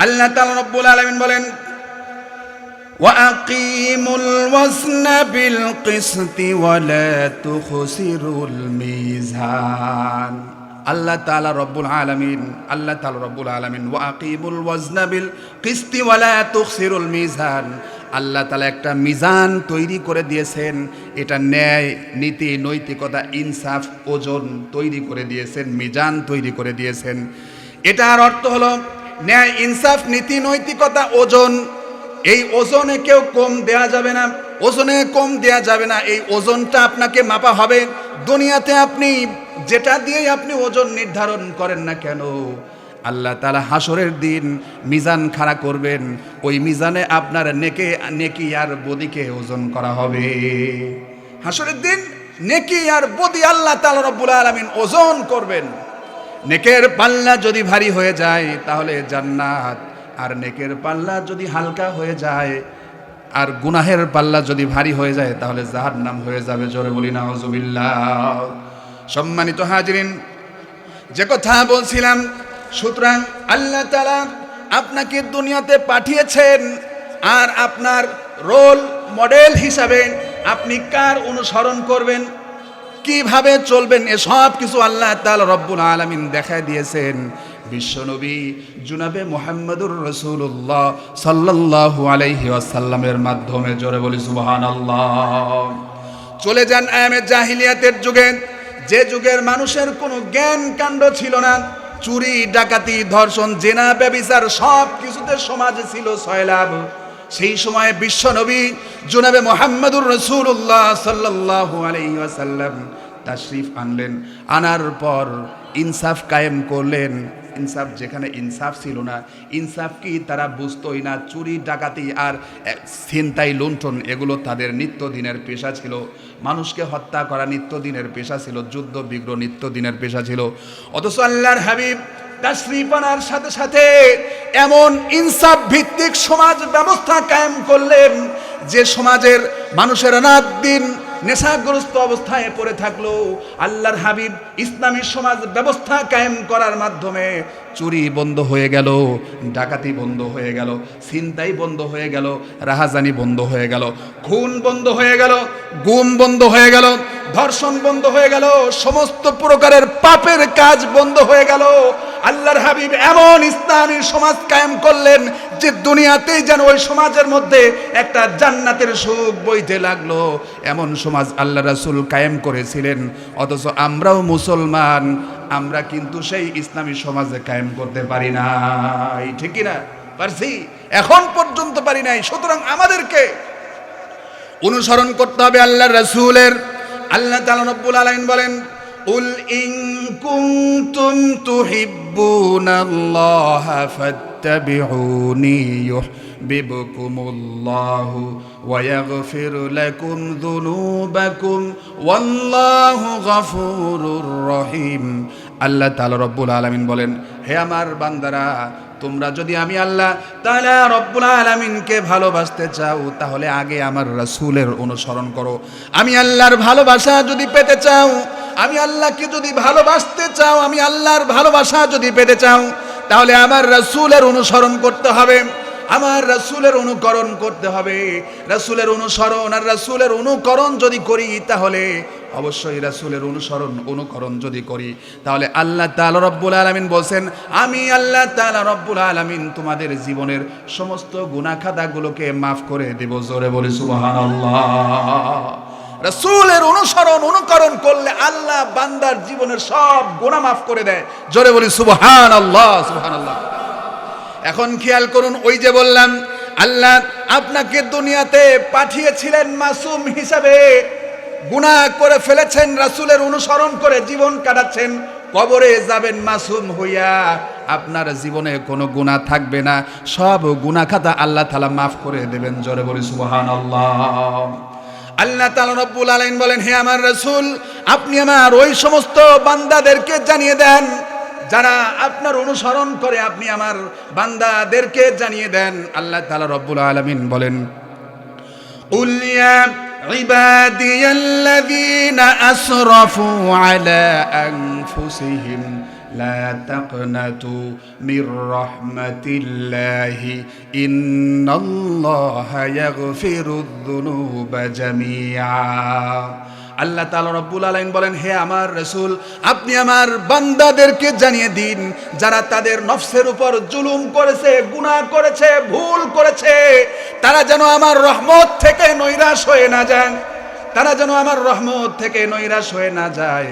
আল্লাহ তাআলা রব্বুল আলামিন বলেন, ওয়া আকিমুল ওয়াজনা বিল কিসতি ওয়া লা তুখসিরুল মিজান। আল্লাহ তাআলা রব্বুল আলামিন ওয়া আকিমুল ওয়াজনা বিল কিসতি ওয়া লা তুখসিরুল মিজান। আল্লাহ তাআলা একটা মিজান তৈরি করে দিয়েছেন। এটা ন্যায়, নীতি, নৈতিকতা, ইনসাফ, ওজন তৈরি করে দিয়েছেন, মিজান তৈরি করে দিয়েছেন। এটার অর্থ হলো ন্যায়, ইনসাফ, নীতি, নৈতিকতা, ওজন। এই ওজনে কেউ কম দেয়া যাবে না, ওজনে কম দেয়া যাবে না। এই ওজনটা আপনাকে মাপা হবে। দুনিয়াতে আপনি যেটা দিয়ে আপনি ওজন নির্ধারণ করেন না কেন, আল্লাহ তাআলা হাসরের দিন মিজান খাড়া করবেন। ওই মিজানে আপনার নেকি আর বদিকে ওজন করা হবে। হাসরের দিন নেকি আর বদি আল্লাহ তাআলা রব্বুল আলামিন ওজন করবেন। নেকের পাল্লা যদি ভারী হয়ে যায় তাহলে জান্নাত, আর নেকের পাল্লা যদি হালকা হয়ে যায়, আর গুনাহের পাল্লা যদি ভারী হয়ে যায় তাহলে জাহান্নাম হয়ে যাবে। জোরে বলি নাউজুবিল্লাহ। সম্মানিত হাজিরিন, যে কথা বলছিলাম, সুতরাং আল্লাহ তাআলা আপনাকে দুনিয়াতে পাঠিয়েছেন, আর আপনার রোল মডেল হিসাবে আপনি কার অনুসরণ করবেন, কিভাবে চলবেন, এসব কিছু আল্লাহ তাআলা রব্বুল আলামিন দেখায় দিয়েছেন বিশ্বনবী জনাবে মুহাম্মদুর রাসূলুল্লাহ সাল্লাল্লাহু আলাইহি ওয়াসাল্লামের মাধ্যমে। জোরে বলি সুবহানাল্লাহ। চলে যান আয়ামে জাহিলিয়াতের যুগে, যে যুগের মানুষের কোনো জ্ঞান কাণ্ড ছিল না। চুরি, ডাকাতি, ধর্ষণ, জেনা, ব্যভিচার সব কিছুতে সমাজে ছিল সয়লাভ। সেই সময়ে বিশ্বনবী জনাবে মুহাম্মদুর রাসূলুল্লাহ সাল্লাল্লাহু আলাইহি ওয়াসাল্লাম তাশরিফ আনলেন। আনার পর ইনসাফ কায়েম করলেন। ইনসাফ যেখানে ইনসাফ ছিল না, ইনসাফ কি তারা বুঝতোই না। চুরি, ডাকাতি আর ছিনতাই, লুণ্ঠন এগুলো তাদের নিত্যদিনের পেশা ছিল। মানুষকে হত্যা করা নিত্যদিনের পেশা ছিল, যুদ্ধ বিগ্রহ নিত্যদিনের পেশা ছিল। অথচ আল্লাহর হাবিব তাশরিফ আনার সাথে সাথে এমন ইনসাফ ভিত্তিক সমাজ ব্যবস্থা কায়েম করলেন যে সমাজের মানুষের রাত দিন নেশাগ্রস্ত অবস্থায় পড়ে থাকলো। আল্লাহর হাবিব ইসলামী সমাজ ব্যবস্থা কায়েম করার মাধ্যমে চুরি বন্ধ হয়ে গেল, ডাকাতি বন্ধ হয়ে গেল, ছিনতাই বন্ধ হয়ে গেল, রাহাজানি বন্ধ হয়ে গেল, খুন বন্ধ হয়ে গেল, গুম বন্ধ হয়ে গেল, ধর্ষণ বন্ধ হয়ে গেল, সমস্ত প্রকারের পাপের কাজ বন্ধ হয়ে গেল। আল্লাহর হাবিব এমন ইসলামী সমাজ কায়েম করলেন যে দুনিয়াতেই যেন ওই সমাজের মধ্যে একটা জান্নাতের সুখ বইতে লাগলো। এমন সমাজ আল্লাহ রাসূল কায়েম করেছিলেন। অথচ আমরাও মুসলমান, আমরা কিন্তু সেই ইসলামী সমাজে কায়েম করতে পারি না। ঠিক কি না? পারছি, এখন পর্যন্ত পারি নাই। সুতরাং আমাদেরকে অনুসরণ করতে হবে আল্লাহর রাসূলের। আল্লাহ তাআলা রব্বুল আলামিন বলেন, উল ইন কুনতুম তুহিব্বুনাল্লাহা ফাত্তাবিউনি ইউহিব্বুকুমুল্লাহু ওয়া ইয়াগফির লাকুম যুনুবাকুম ওয়াল্লাহু গফুরুর রহিম। আল্লাহ তাআলা রব্বুল আলামিন বলেন, হে আমার বান্দারা, তোমরা যদি আমি আল্লাহ তাআলা রব্বুল আলামিনকে ভালোবাসতে চাও তাহলে আগে আমার রাসূলের অনুসরণ করো। আমি আল্লাহর ভালোবাসা যদি পেতে চাও, আমি আল্লাহকে যদি ভালোবাসতে চাও, আমি আল্লাহর ভালোবাসা যদি পেতে চাও তাহলে আমার রাসূলের অনুসরণ করতে হবে, আমার রাসূলের অনুকরণ করতে হবে। রাসূলের অনুসরণ আর রাসূলের অনুকরণ যদি করি তাহলে অবশ্যই রাসূলের অনুকরণ যদি করি তাহলে আল্লাহ তাআলা রব্বুল আলামিন বলেন, আমি আল্লাহ তাআলা রব্বুল আলামিন তোমাদের জীবনের সমস্ত গুনাহ খাতাগুলোকে মাফ করে দেব। জোরে বলি সুবহানাল্লাহ। রাসূলের অনুকরণ করলে আল্লাহ বান্দার জীবনের সব গুনাহ মাফ করে দেয়। জোরে বলি সুবহানাল্লাহ, সুবহানাল্লাহ। এখন খেয়াল করুন, ওই যে বললাম আল্লাহ আপনাকে দুনিয়াতে পাঠিয়েছিলেন মাসুম হিসাবে, গুনাহ করে ফেলেছেন, রাসূলের অনুসরণ করে জীবন কাটাচ্ছেন, কবরে যাবেন মাসুম হইয়া, আপনার জীবনে কোনো গুনাহ থাকবে না, সব গুনাহ খাতা আল্লাহ তাআলা মাফ করে দেবেন। জোরে বলি সুবহানাল্লাহ। আল্লাহ তাআলা রব্বুল আলামিন বলেন, হে আমার রাসূল, আপনি আমার ওই সমস্ত বান্দাদেরকে জানিয়ে দেন যারা আপনার অনুসরণ করে, আপনি আমার বান্দাদেরকে জানিয়ে দেন। আল্লাহ তাআলা রব্বুল আলামিন বলেন, কুল ইয়া ইবাদিয়াল্লাযীনা আসরাফু আলা আনফুসিহিম লা তাকনাতু মির রাহমাতিল্লাহি ইন্নাল্লাহা ইয়াগফিরুয যুনুবা জামিআ। আল্লাহ তাআলা রব্বুল আলামিন বলেন, হে আমার রাসূল, আপনি আমার বান্দাদেরকে জানিয়ে দিন যারা তাদের নফসের উপর জুলুম করেছে, গুনাহ করেছে, ভুল করেছে, তারা যেন আমার রহমত থেকে নৈরাশ হয়ে না যায়, তারা যেন আমার রহমত থেকে নৈরাশ হয়ে না যায়,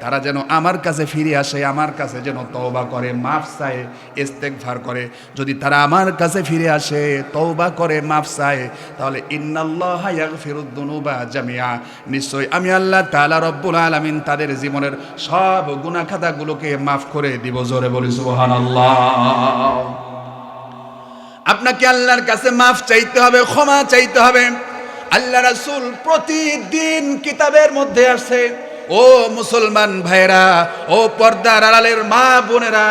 তারা যেন আমার কাছে ফিরে আসে, আমার কাছে যেন তওবা করে, মাফ চায়, ইস্তেগফার করে। যদি তারা আমার কাছে ফিরে আসে, তওবা করে, মাফ চায়, তাহলে ইন্নাল্লাহা ইয়াগফিরুয যুনুবা জামিআ, নিশ্চয় আমি আল্লাহ তাআলা রব্বুল আলামিন তাদের জীবনের সব গুনাহ খাতাগুলোকে মাফ করে দিব। জোরে বলি সুবহানাল্লাহ। আপনাকে আল্লাহর কাছে মাফ চাইতে হবে, ক্ষমা চাইতে হবে। আল্লাহ রাসূল প্রতিদিন কিতাবের মধ্যে আসে, ও মুসলমান ভাইরা, ও পর্দার আড়ালের মা বোনেরা,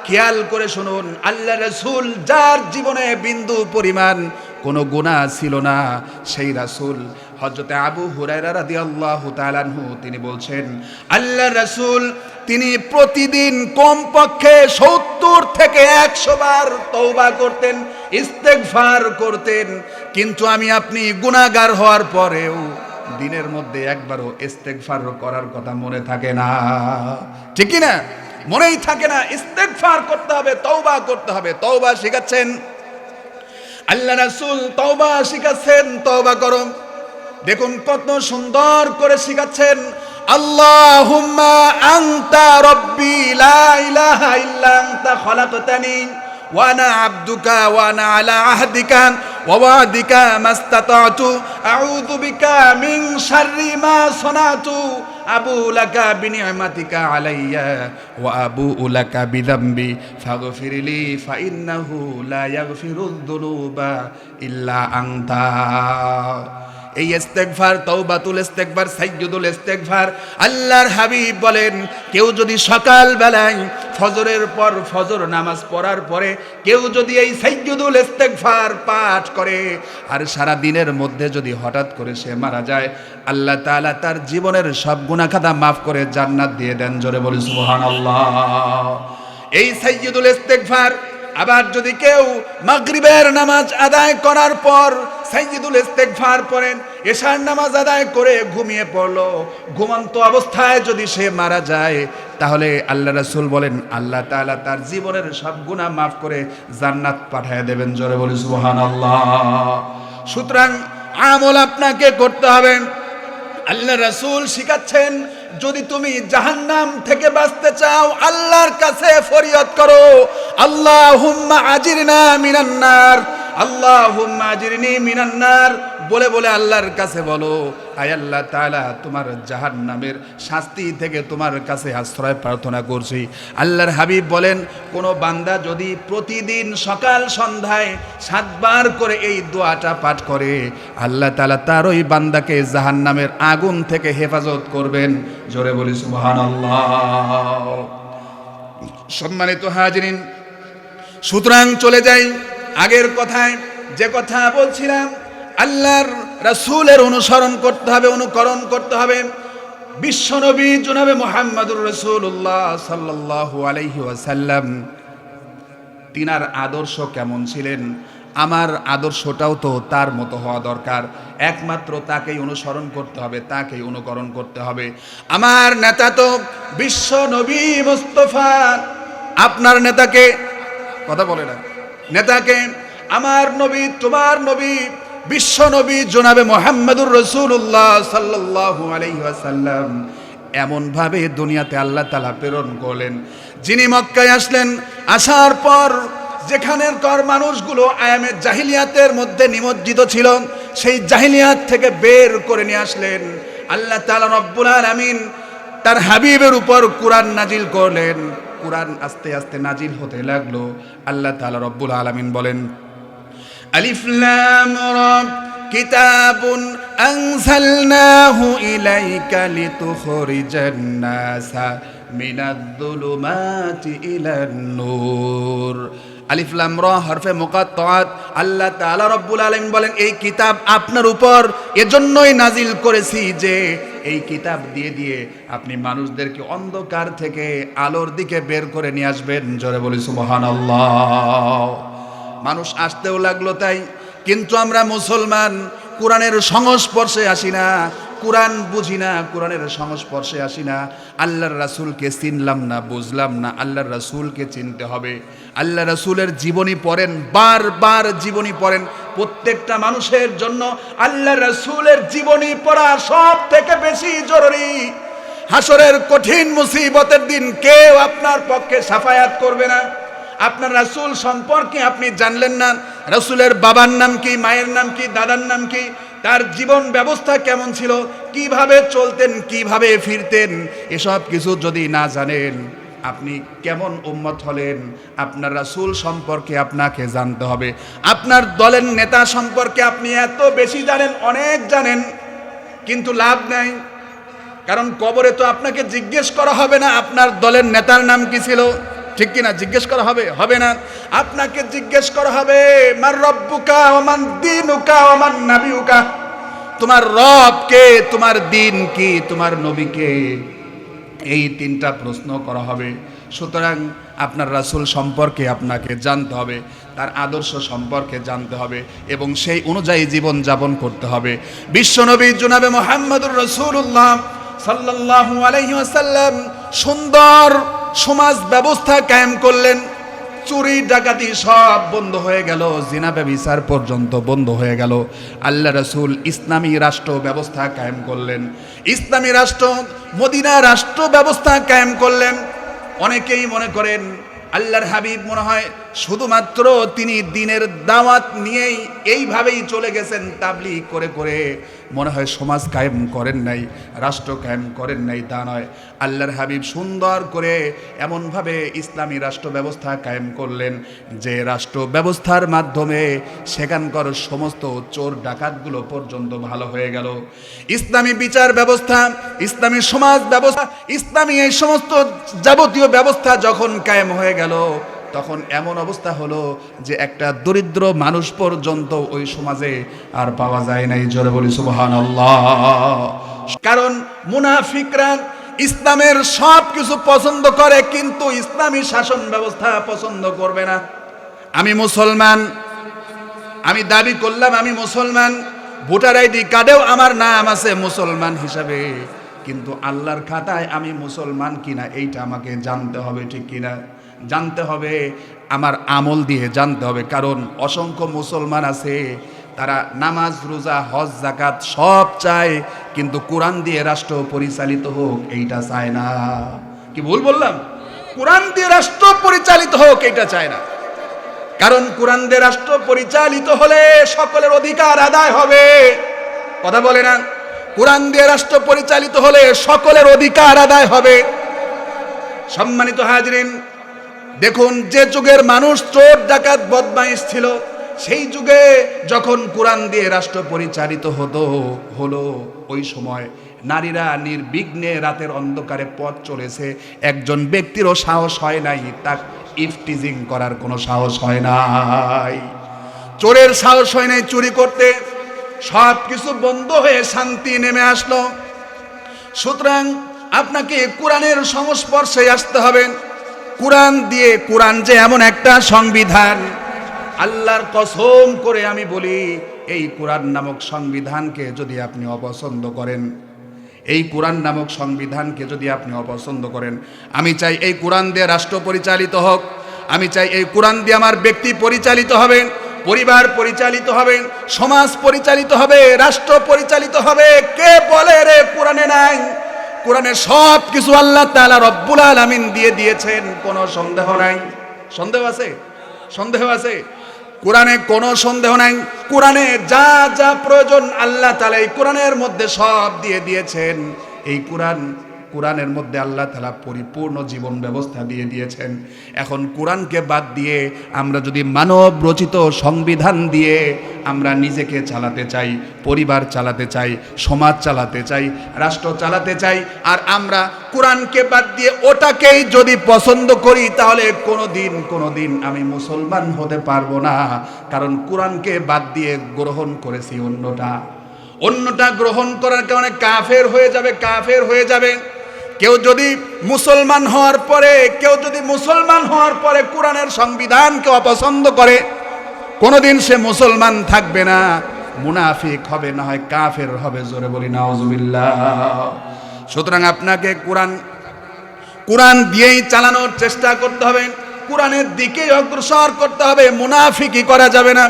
খেয়াল করে শুনুন, আল্লাহ রাসূল যার জীবনে বিন্দু পরিমাণ কোনো গুনাহ ছিল না, সেই রাসূল হযরতে আবু হুরায়রা রাদিয়াল্লাহু তাআলা আনহু তিনি বলছেন, আল্লাহ রাসূল তিনি প্রতিদিন কমপক্ষে ৭০ থেকে ১০০ বার তওবা করতেন, ইস্তেগফার করতেন, কিন্তু আমি আপনি গুনাহগার হওয়ার পরেও দিনের মধ্যে একবারও ইস্তেগফার করার কথা মনে থাকে না, ঠিক কি না? মনেই থাকে না। ইস্তেগফার করতে হবে, তওবা করতে হবে। তওবা শিখাচ্ছেন আল্লাহ রাসূল, তওবা শিখাচ্ছেন, তওবা করো। দেখুন কত সুন্দর করে শিখাচ্ছেন, আল্লাহুম্মা আনতা রব্বি লা ইলাহা ইল্লা আনতা খলাকতানি ওয়া আনা আবদুকা ওয়া আনা আলা আহদিকা ওয়া ওয়াদিকা মাস্তাতাতু আউযু বিকা মিন শাররি মা সানাতু আবু লাকা বিনি'মাতিকা আলাইয়া ওয়া আবু লাকা বিযামবি ফাগফিরলি ফাইন্নাহু লা ইয়াগফিরুয যুনুবা ইল্লা আনতা। এই ইস্তেগফার, তওবাতুল ইস্তেগফার, সাইয়্যিদুল ইস্তেগফার, আল্লাহর হাবিব বলেন, কেউ যদি সকাল বেলায় ফজরের পর ফজর নামাজ পড়ার পরে কেউ যদি এই সাইয়্যিদুল ইস্তেগফার পাঠ করে আর সারা দিনের মধ্যে যদি হঠাৎ করে সে মারা যায়, আল্লাহ তাআলা তার জীবনের সব গুনাহ খাতা মাফ করে জান্নাত দিয়ে দেন। জোরে বলি সুবহানাল্লাহ। এই সাইয়্যিদুল ইস্তেগফার। আবার যদি কেউ মাগরিবের নামাজ আদায় করার পর সাইয়্যিদুল ইস্তেগফার পড়েন, এশার নামাজ আদায় করে ঘুমিয়ে পড়লো, ঘুমন্ত অবস্থায় যদি সে মারা যায়, তাহলে আল্লাহ রাসূল বলেন আল্লাহ তাআলা তার জীবনের সব গুনাহ মাফ করে জান্নাত পাঠিয়ে দেবেন। জোরে বলি সুবহানাল্লাহ। সুতরাং আমল আপনাকে করতে হবে। আল্লাহ রাসূল শিখাচ্ছেন যদি তুমি জাহান্নাম থেকে বাঁচতে চাও আল্লাহর কাছে ফরিয়াদ করো, আল্লাহুম্মা আজিরনা মিনান নার, আল্লাহুম্মা আজিরনি মিনান নার বলে বলে আল্লাহর কাছে বলো, আয় আল্লাহ তাআলা তোমার জাহান্নামের শাস্তি থেকে তোমার কাছে আশ্রয় প্রার্থনা করছি। আল্লাহর হাবিব বলেন, কোনো বান্দা যদি প্রতিদিন সকাল সন্ধ্যায় 7 বার করে এই দোয়াটা পাঠ করে, আল্লাহ তাআলা তার ওই বান্দাকে জাহান্নামের আগুন থেকে হেফাজত করবেন। জোরে বলি সুবহানাল্লাহ। সম্মানিত হাজিরিন, সুতরাং চলে যাই আগের কথায়। যে কথা বলছিলাম, আল্লাহর রাসূলের অনুসরণ করতে হবে, অনুকরণ করতে হবে। বিশ্বনবী জনাবে মুহাম্মদুর রাসূলুল্লাহ সাল্লাল্লাহু আলাইহি ওয়াসাল্লাম, তিনার আদর্শ কেমন ছিলেন, আমার আদর্শটাও তো তার মতো হওয়া দরকার। একমাত্র তাকেই অনুসরণ করতে হবে, তাকেই অনুকরণ করতে হবে। আমার নেতা তো বিশ্ব নবী মুস্তাফা। আপনার নেতাকে, কথা বলে না, নেতাকে আমার নবী, তোমার নবী, বিশ্ব নবী জনাবে মুহাম্মদুর রাসূলুল্লাহ সাল্লাল্লাহু আলাইহি ওয়াসাল্লাম এমন ভাবে দুনিয়াতে আল্লাহ তাআলা প্রেরণ করলেন, যিনি মক্কায় আসলেন, আসার পর যেখানের মানুষগুলো আয়ামে জাহিলিয়াতের মধ্যে নিমজ্জিত ছিল, সেই জাহিলিয়াত থেকে বের করে নিয়ে আসলেন। আল্লাহ তাআলা রব্বুল আলামিন তার হাবিবের উপর কুরআন নাজিল করলেন। কুরআন আস্তে আস্তে নাজিল হতে লাগলো। আল্লাহ তাআলা রব্বুল আলামিন বলেন, আলিফ লাম রা কিতাবুন আনজালনাহু ইলাইকা লিতুখরিজান নাসা মিনাজ-যুলুমাতি ইলান নূর। আলিফ লাম রা হরফে মুকাত্তাআত। আল্লাহ তাআলা রব্বুল আলামিন বলেন, এই কিতাব আপনার উপর এজন্যই নাজিল করেছি যে এই কিতাব দিয়ে দিয়ে আপনি মানুষদেরকে অন্ধকার থেকে আলোর দিকে বের করে নিয়ে আসবেন। জোরে বলি সুবহানাল্লাহ। মানুষ আসতেও লাগলো তাই, কিন্তু আমরা মুসলমান কোরআনের সংস্পর্শে আসি না, কোরআন বুঝি না, কোরআনের সংস্পর্শে আসি না। আল্লাহর রাসূলকে চিনলাম না, বুঝলাম না। আল্লাহর রাসূলকে চিনতে হবে। আল্লাহ রাসূলের জীবনী পড়েন, বারবার জীবনী পড়েন। প্রত্যেকটা মানুষের জন্য আল্লাহ রাসূলের জীবনী পড়া সব থেকে বেশি জরুরি। হাসরের কঠিন মুসিবতের দিন কেউ আপনার পক্ষে সাফায়াত করবে না। আপনার রাসূল সম্পর্কে আপনি জানলেন না, রাসূলের বাবার নাম কি, মায়ের নাম কি, দাদার নাম কি, তার জীবন ব্যবস্থা কেমন ছিল, কিভাবে চলতেন, কিভাবে ফিরতেন, এসব কিছু যদি না জানেন আপনি কেমন উম্মত হলেন? আপনার রাসূল সম্পর্কে আপনাকে জানতে হবে। আপনার দলের নেতা সম্পর্কে আপনি এত বেশি জানেন, অনেক জানেন, কিন্তু লাভ নাই। কারণ কবরে তো আপনাকে জিজ্ঞেস করা হবে না আপনার দলের নেতার নাম কি ছিল, ঠিক কিনা? জিজ্ঞেস করা হবে? হবে না। আপনাকে জিজ্ঞেস করা হবে, মান রব্বুকা ওয়া মান দীনুকা ওয়া মান নাবিয়ুকা। তোমার রব কে, তোমার দিন কি, তোমার নবী কে? এই 3টা প্রশ্ন করা হবে। সুতরাং আপনার রাসূল সম্পর্কে আপনাকে জানতে হবে, তার আদর্শ সম্পর্কে জানতে হবে এবং সেই অনুযায়ী জীবন যাপন করতে হবে। বিশ্বনবী জনাবে মুহাম্মদুর রাসূলুল্লাহ সাল্লাল্লাহু আলাইহি ওয়াসাল্লাম সুন্দর সমাজ ব্যবস্থা কায়েম করলেন। চুরি ডাকাতি সব বন্ধ হয়ে গেল, জিনা ব্যভিচার পর্যন্ত বন্ধ হয়ে গেল। আল্লাহ রাসূল ইসলামী রাষ্ট্র ব্যবস্থা কায়েম করলেন, ইসলামী রাষ্ট্র মদিনা রাষ্ট্র ব্যবস্থা কায়েম করলেন। অনেকেই মনে করেন আল্লাহর হাবিব মনে হয় শুধুমাত্র তিনি দ্বীনের দাওয়াত নিয়েই এইভাবেই চলে গেছেন, তাবলীগ করে করে, মনে হয় সমাজ কায়েম করেন নাই, রাষ্ট্র কায়েম করেন নাই। তা নয়, আল্লাহর হাবিব সুন্দর করে এমনভাবে ইসলামী রাষ্ট্র ব্যবস্থা কায়েম করলেন যে রাষ্ট্র ব্যবস্থার মাধ্যমে সেখানকার সমস্ত চোর ডাকাতগুলো পর্যন্ত ভালো হয়ে গেল। ইসলামী বিচার ব্যবস্থা, ইসলামী সমাজ ব্যবস্থা, ইসলামী এই সমস্ত যাবতীয় ব্যবস্থা যখন কায়েম হয়ে গেল, তখন এমন অবস্থা হলো যে একটা দরিদ্র মানুষ পর্যন্ত ওই সমাজে আর পাওয়া যায় নাই। জোরে বলি সুবহানাল্লাহ। কারণ মুনাফিকরা ইসলামের সব কিছু পছন্দ করে, কিন্তু ইসলামী শাসন ব্যবস্থা পছন্দ করবে না। আমি মুসলমান, আমি দাবি করলাম আমি মুসলমান, ভোটার আইডি কার্ডেও আমার নাম আছে মুসলমান হিসাবে, কিন্তু আল্লাহর খাতায় আমি মুসলমান কিনা এইটা আমাকে জানতে হবে, ঠিক কিনা? জানতে হবে, আমার আমল দিয়ে জানতে হবে। কারণ অসংখ্য মুসলমান আছে তারা নামাজ রোজা হজ যাকাত সব চায়, কিন্তু কোরআন দিয়ে রাষ্ট্র পরিচালিত হোক এইটা চায় না। কি ভুল বললাম? কোরআন দিয়ে রাষ্ট্র পরিচালিত হোক এইটা চায় না। কারণ কোরআন দিয়ে রাষ্ট্র পরিচালিত হলে সকলের অধিকার আদায় হবে। কথা বলে না? কোরআন দিয়ে রাষ্ট্র পরিচালিত হলে সকলের অধিকার আদায় হবে। সম্মানিত হাজরিন, দেখুন যে যুগের মানুষ চোর ডাকাত বদমাইশ ছিল, সেই যুগে যখন কোরআন দিয়ে রাষ্ট্র পরিচালিত হলো ওই সময় নারীরা নির্বিঘ্নে রাতের অন্ধকারে পথ চলেছে। একজন ব্যক্তিরও সাহস হয় নাই তার ইফটিজিং করার কোনো সাহস হয় নাই, চোরের সাহস হয় নাই চুরি করতে। সব কিছু বন্ধ হয়ে শান্তি নেমে আসলো। সুতরাং আপনাকে কোরআনের সংস্পর্শে আসতে হবে। কোরআন দিয়ে, কোরআন যে এমন একটা সংবিধান, আল্লাহর কসম করে আমি বলি, এই কোরআন নামক সংবিধানকে যদি আপনি অপছন্দ করেন, এই কোরআন নামক সংবিধানকে যদি আপনি অপছন্দ করেন, আমি চাই এই কোরআন দিয়ে রাষ্ট্র পরিচালিত হোক। আমি চাই এই কোরআন দিয়ে আমার ব্যক্তি পরিচালিত হবেন, পরিবার পরিচালিত হবেন, সমাজ পরিচালিত হবে, রাষ্ট্র পরিচালিত হবে। কে বলে রে কোরআনে নাই? কোরআনে সব কিছু আল্লাহ তাআলা রব্বুল আলামিন দিয়ে দিয়েছেন, কোনো সন্দেহ নাই। সন্দেহ আছে? সন্দেহ আছে? কোরআনে কোনো সন্দেহ নাই। কোরআনে যা যা প্রয়োজন আল্লাহ তাআলা এই কোরআনের মধ্যে সব দিয়ে দিয়েছেন। এই কোরআনের মধ্যে আল্লাহ তাআলা পরিপূর্ণ জীবন ব্যবস্থা দিয়ে দিয়েছেন। এখন কোরআনকে বাদ দিয়ে আমরা যদি মানব রচিত সংবিধান দিয়ে আমরা নিজেকে চালাতে চাই, পরিবার চালাতে চাই, সমাজ চালাতে চাই, রাষ্ট্র চালাতে চাই, আর আমরা কোরআনকে বাদ দিয়ে ওটাকেই যদি পছন্দ করি, তাহলে কোনোদিন আমি মুসলমান হতে পারবো না। কারণ কোরআনকে বাদ দিয়ে গ্রহণ করেছি অন্যটা গ্রহণ করার কারণে কাফের হয়ে যাবে। কেউ যদি মুসলমান হওয়ার পরে কোরআনের সংবিধানকে অপছন্দ করে, কোনোদিন সে মুসলমান থাকবে না, মুনাফিক হবে, না হয় কাফের হবে। জোরে বলি নাউজুবিল্লাহ। সুতরাং আপনাকে কোরআন দিয়েই চালানোর চেষ্টা করতে হবে, কোরআনের দিকেই অগ্রসর করতে হবে। মুনাফিকই করা যাবে না।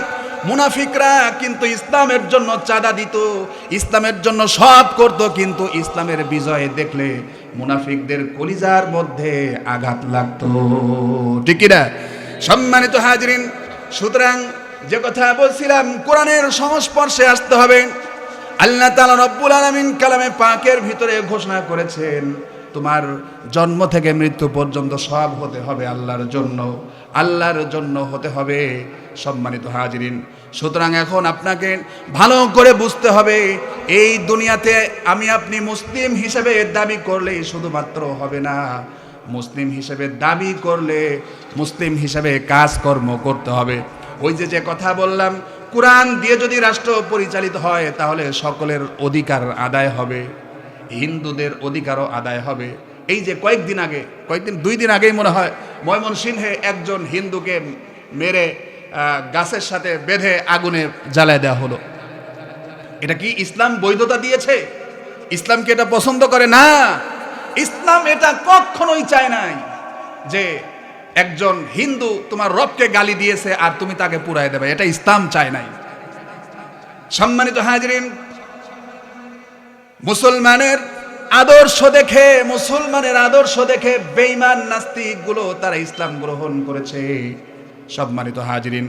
মুনাফিকরা কিন্তু ইসলামের জন্য চাঁদা দিত, ইসলামের জন্য সব করত, কিন্তু ইসলামের বিজয় দেখলে মুনাফিকদের কলিজার মধ্যে আঘাত লাগতো। ঠিক কি না? সম্মানিত হাজরিন, সুতরাং যে কথা বলছিলাম, কোরআনের সংস্পর্শে আসতে হবে। আল্লাহ তাআলা রব্বুল আলামিন কালামে পাকের ভিতরে ঘোষণা করেছেন, তোমার জন্ম থেকে মৃত্যু পর্যন্ত সব হতে হবে আল্লাহর জন্য হতে হবে। সম্মানিত হাজরিন, সুতরাং এখন আপনাকে ভালো করে বুঝতে হবে, এই দুনিয়াতে আমি আপনি মুসলিম হিসেবে দাবি করলেই শুধুমাত্র হবে না। মুসলিম হিসেবে দাবি করলে মুসলিম হিসেবে কাজকর্ম করতে হবে। ওই যে কথা বললাম, কোরআন দিয়ে যদি রাষ্ট্র পরিচালিত হয়, তাহলে সকলের অধিকার আদায় হবে, হিন্দুদের অধিকারও আদায় হবে। এই যে দুই দিন আগেই মনে হয় ময়মনসিংহে একজন হিন্দুকে মেরে গাছের সাথে বেঁধে আগুনে জ্বালায় দেওয়া হলো। এটা কি ইসলাম বৈধতা দিয়েছে? ইসলাম কি এটা পছন্দ করে? না, ইসলাম এটা কখনোই চায় নাই যে একজন হিন্দু তোমার রবকে গালি দিয়েছে আর তুমি তাকে পুড়ায় দেবে। এটা ইসলাম চায় নাই। সম্মানিত হাজরিন, মুসলমানের আদর্শ দেখে বেঈমান নাস্তিকগুলো তারা ইসলাম গ্রহণ করেছে। সম্মানিত হাজরিন,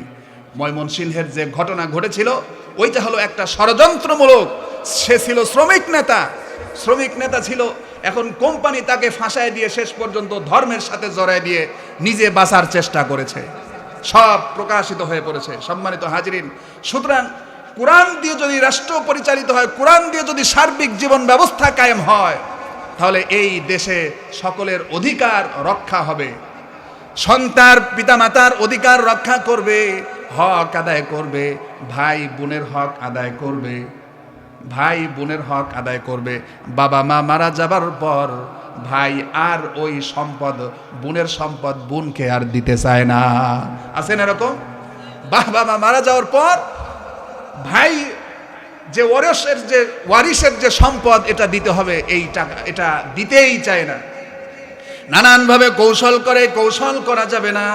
ময়মনসিংহের যে ঘটনা ঘটেছিল, ওইটা হলো একটা ষড়যন্ত্রমূলক। সে ছিল শ্রমিক নেতা ছিল। এখন কোম্পানি তাকে ফাঁসায় দিয়ে শেষ পর্যন্ত ধর্মের সাথে জড়ায় দিয়ে নিজে বাঁচার চেষ্টা করেছে। সব প্রকাশিত হয়ে পড়েছে। সম্মানিত হাজরিন, সুতরাং কোরআন দিয়ে যদি রাষ্ট্র পরিচালিত হয়, কোরআন দিয়ে যদি সার্বিক জীবন ব্যবস্থা কায়েম হয়, তাহলে এই দেশে সকলের অধিকার রক্ষা হবে। সন্তান পিতামাতার অধিকার রক্ষা করবে, হক আদায় করবে, ভাই বোনের হক আদায় করবে। বাবা মা মারা যাবার পর ভাই আর ওই সম্পদ, বোনের সম্পদ বোনকে আর দিতে চায় না। আছেন এরকম? বাবা মা মারা যাওয়ার পর ভাই যে ওয়ারিসের যে সম্পদ এটা দিতে হবে, এই টাকা এটা দিতেই চায় না। নানানভাবে কৌশল করা যাবে না।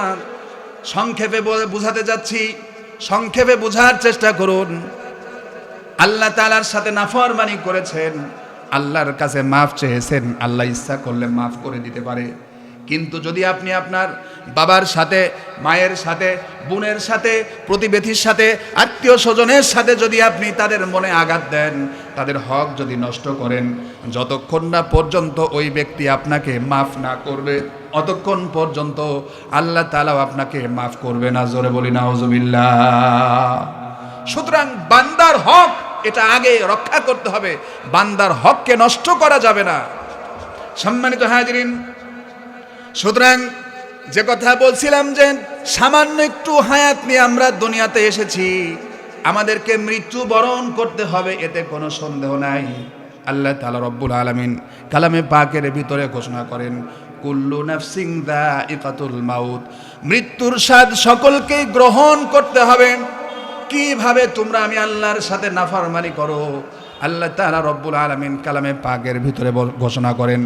সংক্ষেপে বুঝাতে যাচ্ছি, সংক্ষেপে বোঝার চেষ্টা করুন। আল্লাহ তাআলার সাথে নাফরমানি করেছেন, আল্লাহর কাছে মাফ চেয়েছেন, আল্লাহ ইচ্ছা করলে মাফ করে দিতে পারে। কিন্তু যদি আপনি আপনার বাবার সাথে, মায়ের সাথে, বোনের সাথে, প্রতিবেশীর সাথে, আত্মীয় স্বজনের সাথে যদি আপনি তাদের মনে আঘাত দেন, তাদের হক যদি নষ্ট করেন, যতক্ষণ না পর্যন্ত ওই ব্যক্তি আপনাকে মাফ না করবে, অতক্ষণ পর্যন্ত আল্লাহ তাআলাও আপনাকে মাফ করবে না। জোরে বলি নাউজুবিল্লাহ। সুতরাং বান্দার হক এটা আগে রক্ষা করতে হবে, বান্দার হককে নষ্ট করা যাবে না। সম্মানিত হাজিরিন, সুতরাং যে কথা বলছিলাম যে সামান্য একটু হায়াত নিয়ে আমরা দুনিয়াতে এসেছি, আমাদেরকে মৃত্যু বরণ করতে হবে, এতে কোনো সন্দেহ নাই। আল্লাহ তাআলা রব্বুল আলামিন কালামে পাকের ভিতরে ঘোষণা করেন, কুল্লু নাফসিন যায়িকাতুল মাউত, মৃত্যুর স্বাদ সকলকেই গ্রহণ করতে হবে। কিভাবে তোমরা আমি আল্লাহর সাথে নাফরমানি করো, আল্লাহ তাআলা রব্বুল আলামিন কালামে পাকের ভিতরে ঘোষণা করেন।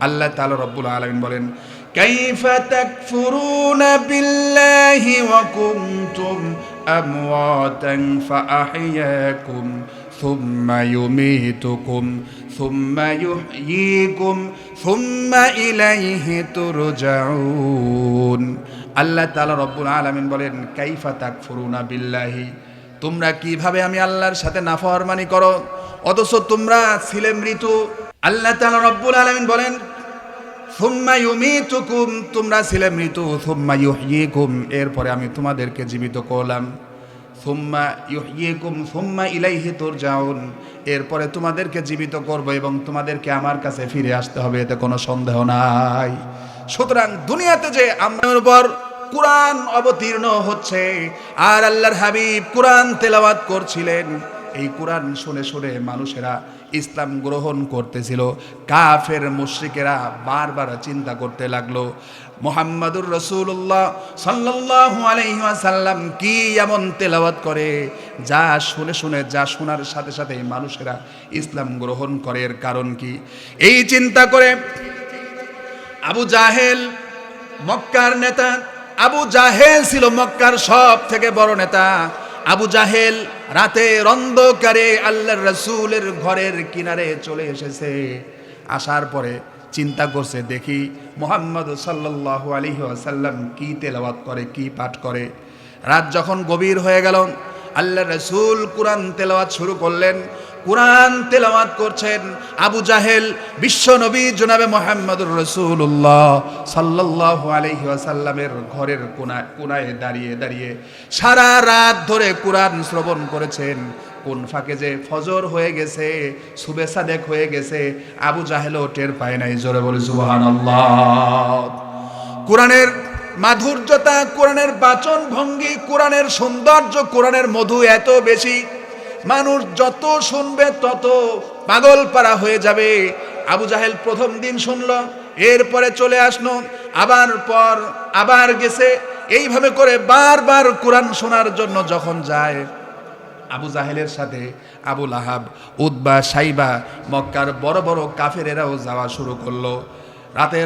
আল্লাহ তাআলা রব্বুল আলামিন বলেন, কাইফা তাকফুরুনা বিল্লাহি ওয়া কুনতুম আমওয়াতান ফাআহইয়াকুম সুম্মা ইউমীতুকুম সুম্মা ইউহয়ীকুম সুম্মা ইলাইহি তুরজাউন। আল্লাহ তাআলা রব্বুল আলামিন বলেন, কাইফা তাকফুরুনা বিল্লাহি, তোমরা কিভাবে আমি আল্লাহর সাথে নাফরমানি করো অথচ তোমরা ছিলে মৃত্যু। আল্লাহ তাআলা রব্বুল আলামিন বলেন, সুম্মা ইউমীতুকুম, তোমরা ছিলে মৃত্যু, সুম্মা ইউহয়ীকুম, এরপরে আমি তোমাদেরকে জীবিত করলাম, সুম্মা ইউহয়ীকুম সুম্মা ইলাইহি তুরজাউন, এরপরে তোমাদেরকে জীবিত করব এবং তোমাদেরকে আমার কাছে ফিরে আসতে হবে, এতে কোনো সন্দেহ নাই। সুতরাং দুনিয়াতে যে আমাদের উপর কুরআন অবতীর্ণ হচ্ছে আর আল্লাহর হাবিব কুরআন তেলাওয়াত করছিলেন, এই কুরআন শুনে শুনে মানুষেরা ইসলাম গ্রহণ করতেছিল। কাফের মুশরিকেরা বারবার চিন্তা করতে লাগলো, মুহাম্মাদুর রাসূলুল্লাহ সাল্লাল্লাহু আলাইহি ওয়াসাল্লাম কি এমন তেলাওয়াত করে যা শুনে শুনে, যা শোনার সাথে সাথে মানুষেরা ইসলাম গ্রহণ করে, এর কারণ কি? এই চিন্তা করে আবু জাহেল, মক্কার নেতা আবু জাহেল ছিল মক্কার সব থেকে বড় নেতা। আবু জাহেল রাতের অন্ধকারে আল্লাহর রাসূলের ঘরের কিনারে চলে এসেছে। আসার পরে চিন্তা করছে, দেখি মুহাম্মদ সাল্লাল্লাহু আলাইহি ওয়াসাল্লাম কি তেলাওয়াত করে, কি পাঠ করে। রাত যখন গভীর হয়ে গেল, আল্লাহর রাসূল কুরআন তেলাওয়াত শুরু করলেন। কুরআন তেলাওয়াত করছেন আবু জাহেল বিশ্ব নবী জনাবে মুহাম্মদুর রাসূলুল্লাহ সাল্লাল্লাহু আলাইহি ওয়াসাল্লামের ঘরের কোনায় দাঁড়িয়ে দাঁড়িয়ে সারা রাত ধরে কুরআন শ্রবণ করেছেন। কোন ফাঁকে যে ফজর হয়ে গেছে, সুবে সাদেক হয়ে গেছে, আবু জাহেলও টের পায় নাই। জোরে বলি সুবহানাল্লাহ। কুরআনের মাধুর্যতা, কোরআনের বাচন ভঙ্গি, কোরআনের সৌন্দর্য, কোরআনের মধু এত বেশি, মানুষ যত শুনবে তত পাগল পারা হয়ে যাবে। আবু জাহেল প্রথম দিন শুনলো, এরপরে চলে আসলো, আবার গেছে, এইভাবে করে বারবার কোরআন শোনার জন্য যখন যায়, আবু জাহেলের সাথে আবু লাহাব, উতবা, সাইবা, মক্কার বড় বড় কাফেরেরাও যাওয়া শুরু করলো।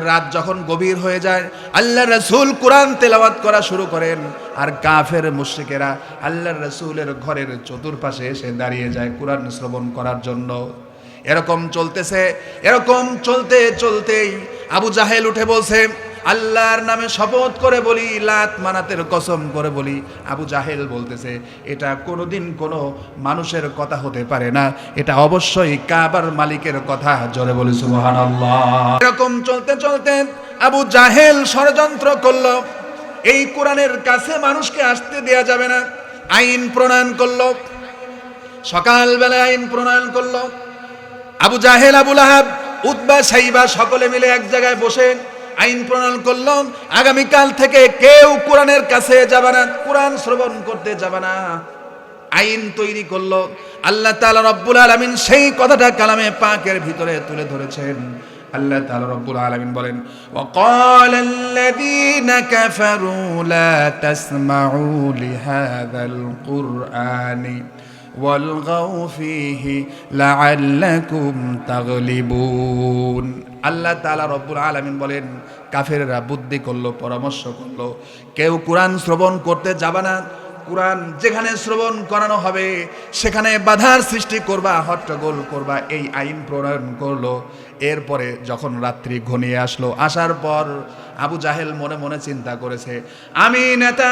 রাত যখন গভীর হয়ে যায়, আল্লাহর রাসূল কুরআন তেলাওয়াত করা শুরু করেন, আর কাফের মুশরিকেরা আল্লাহর রাসূলের ঘরের চতুর্পাশে এসে দাঁড়িয়ে যায় কুরআন শ্রবণ করার জন্য। এরকম চলতে চলতেই আবু জাহেল উঠে বলছে, আল্লাহর নামে শপথ করে বলি, লাত মানাতের কসম করে বলি। আবু জাহেল বলতেছে, এটা কোনোদিন কোনো মানুষের কথা হতে পারে না, এটা অবশ্যই কাবার মালিকের কথা। জোরে বলি সুবহানাল্লাহ। এরকম চলতে চলতে আবু জাহেল ষড়যন্ত্র করলো, এই কোরআনের কাছে মানুষকে আসতে দেয়া যাবে না, আইন প্রণয়ন করলো। সকালবেলায় আইন প্রণয়ন করলো। আবু জাহেল, আবু লাহাব, উতবা, সাইবা সকলে মিলে এক জায়গায় বসে আইন প্রণয়ন করলো, আগামীকাল থেকে কেউ কোরআনের কাছে যাবে না, কোরআন শ্রবণ করতে যাবে না। আইন তৈরি করলো। আল্লাহ তাআলা রব্বুল আলামিন সেই কথাটা কালামে পাকের ভিতরে তুলে ধরেছেন। আল্লাহ তাআলা রব্বুল আলামিন বলেন, ওয়াকালাল্লাযীনা কাফারু লা তাসমাউ লিহাযাল কুরআনি ওয়ালগাউ ফীহি লাআল্লাকুম তাগলিবুন। আল্লাহ তাআলা রব্বুল আলামিন বলেন, কাফেররা বুদ্ধি করলো, পরামর্শ করলো, কেউ কোরআন শ্রবণ করতে যাবে না, কোরআন যেখানে শ্রবণ করানো হবে সেখানে বাধার সৃষ্টি করবা, হট্টগোল করবা, এই আইন প্রণয়ন করলো। এরপরে যখন রাত্রি ঘনিয়ে আসলো, আসার পর আবু জাহেল মনে মনে চিন্তা করেছে, আমি নেতা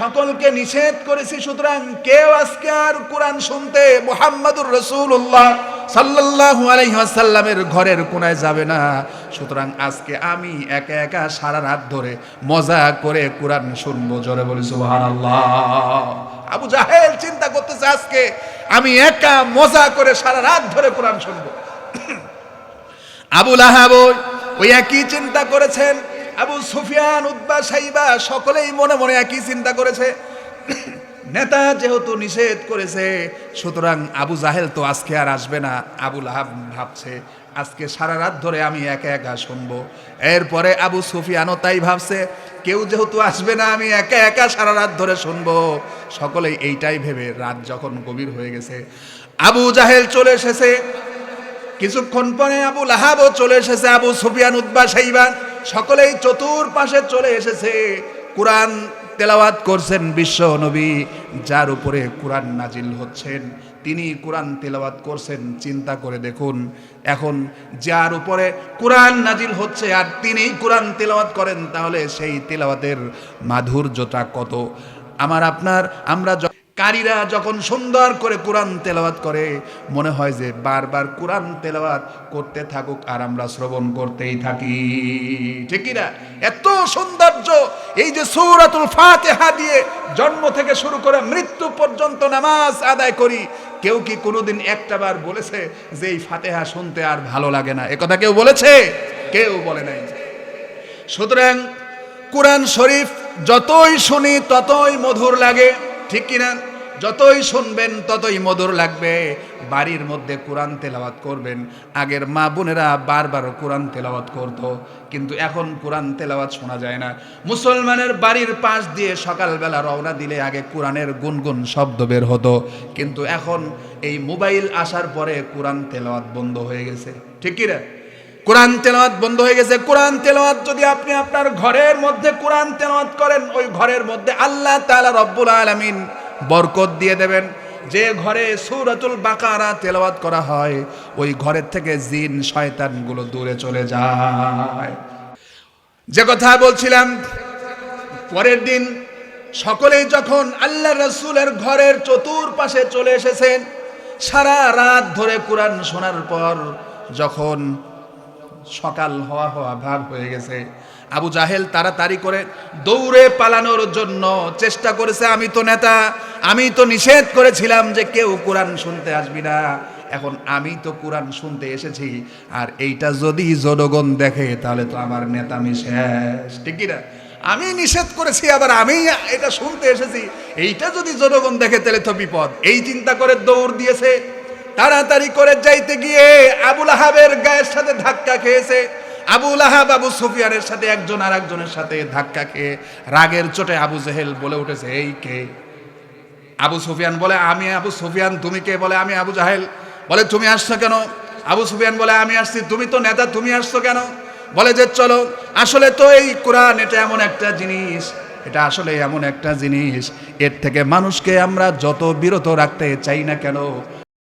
সকলকে নিষেধ করেছি, সুতরাং কেউ আজকে আর কোরআন শুনতে মুহাম্মাদুর রাসূলুল্লাহ সাল্লাল্লাহু আলাইহি ওয়াসাল্লামের ঘরের কোনায় যাবে না। সুতরাং আজকে আমি একা একা সারা রাত ধরে মজা করে কোরআন শুনবো। জোরে বলি সুবহানাল্লাহ। আবু জাহেল চিন্তা করতেছে, আজকে আমি একা মজা করে সারা রাত ধরে কোরআন শুনবো। আবু লাহাব ওই একই চিন্তা করেছেন, আবু সুফিয়ান, উতবা, সাইবা সকলেই মনে মনে একই চিন্তা করেছে। নেতা যেহেতু নিষেধ করেছে, সুতরাং আবু জাহেল তো আজকে আর আসবে না। আবু লাহাব ভাবছে, আজকে সারা রাত ধরে আমি একা একা শুনবো। এরপরে আবু সুফিয়ানও তাই ভাবছে, কেউ যেহেতু আসবে না, আমি একা একা সারা রাত ধরে শুনবো। সকলেই এইটাই ভেবে রাত যখন গভীর হয়ে গেছে, আবু জাহেল চলে এসেছে। কিছুক্ষণ পরে আবু লাহাবও চলে এসেছে, আবু সুফিয়ান, উতবা, সাইবা সকলেই চতুর্পাশে চলে এসেছে। কোরআন তেলাওয়াত করছেন বিশ্ব নবী, যার উপরে কোরআন নাজিল হচ্ছেন, তিনি কোরআন তেলাওয়াত করছেন। চিন্তা করে দেখুন, এখন যার উপরে কোরআন নাজিল হচ্ছে আর তিনিই কোরআন তেলাওয়াত করেন, তাহলে সেই তেলাওয়াতের মাধুর্যটা কত। আমরা কারীরা যখন সুন্দর করে কোরআন তেলাওয়াত করে, মনে হয় যে বারবার কোরআন তেলাওয়াত করতে থাকুক আর আমরা শ্রবণ করতেই থাকি, ঠিক কি না? এত সৌন্দর্য এই যে সূরাতুল ফাতিহা দিয়ে জন্ম থেকে শুরু করে মৃত্যু পর্যন্ত নামাজ আদায় করি, কেউ কি কোনোদিন একটাবার বলেছে যে এই ফাতিহা শুনতে আর ভালো লাগে না? একথা কেউ বলেছে? কেউ বলে নাই। সুতরাং কোরআন শরীফ যতই শুনি ততই মধুর লাগে, ঠিক কিনা? যতই শুনবেন ততই মধুর লাগবে। বাড়ির মধ্যে কোরআন তেলাওয়াত করবেন। আগের মা বোনেরা বারবার কোরআন তেলাওয়াত করত, কিন্তু এখন কোরআন তেলাওয়াত শোনা যায় না। মুসলমানের বাড়ির পাশ দিয়ে সকালবেলা রওনা দিলে আগে কোরআনের গুনগুন শব্দ বের হতো, কিন্তু এখন এই মোবাইল আসার পরে কোরআন তেলাওয়াত বন্ধ হয়ে গেছে, ঠিক কি না? কোরআন তেলাওয়াত বন্ধ হয়ে গেছে। কোরআন তেলাওয়াত যদি আপনি আপনার ঘরের মধ্যে কোরআন তেলাওয়াত করেন, ওই ঘরের মধ্যে আল্লাহ তাআলা রব্বুল আলামিন বরকত দিয়ে দেবেন। যে ঘরে সূরাতুল বাকারা তেলাওয়াত করা হয়, ওই ঘরের থেকে জিন শয়তানগুলো দূরে চলে যায়। যে কথা বলছিলাম, পরের দিন সকলেই যখন আল্লাহ রাসূলের ঘরের চতুর্পাশে চলে এসেছেন, সারা রাত ধরে কোরআন শোনার পর যখন সকাল হওয়া ভাব হয়ে গেছে, আবু জাহেল তাড়াতাড়ি করে দৌড়ে পালানোর জন্য চেষ্টা করেছে। আমি তো নেতা, আমি তো নিষেধ করেছিলাম যে কেউ কোরআন শুনতে আসবি না, এখন আমি তো কোরআন শুনতে এসেছি, আর এইটা যদি জনগণ দেখে তাহলে তো আমার নেতামি শেষ, ঠিক কি না? আমি নিষেধ করেছি, আবার আমি এটা শুনতে এসেছি, এইটা যদি জনগণ দেখে তাহলে তো বিপদ। এই চিন্তা করে দৌড় দিয়েছে। তাড়াতাড়ি করে যাইতে গিয়ে আবু লাহাবের গায়ের সাথে ধাক্কা খেয়েছে। আবু লাহাব আবু সুফিয়ানের সাথে একজন আর একজনের সাথে ধাক্কা খেয়ে রাগের চোটে আবু জাহেল বলে উঠেছে, এই কে? আবু সুফিয়ান বলে, আমি আবু সুফিয়ান। তুমি কে? বলে, আমি আবু জাহেল। বলে, তুমি আসছো কেন? আবু সুফিয়ান বলে, আমি আসছি। তুমি তো নেতা, তুমি আসছো কেন? বলে যে চলো, আসলে তো এই কোরআন এটা এমন একটা জিনিস, এটা আসলে এমন একটা জিনিস, এর থেকে মানুষকে আমরা যত বিরত রাখতে চাই না কেন,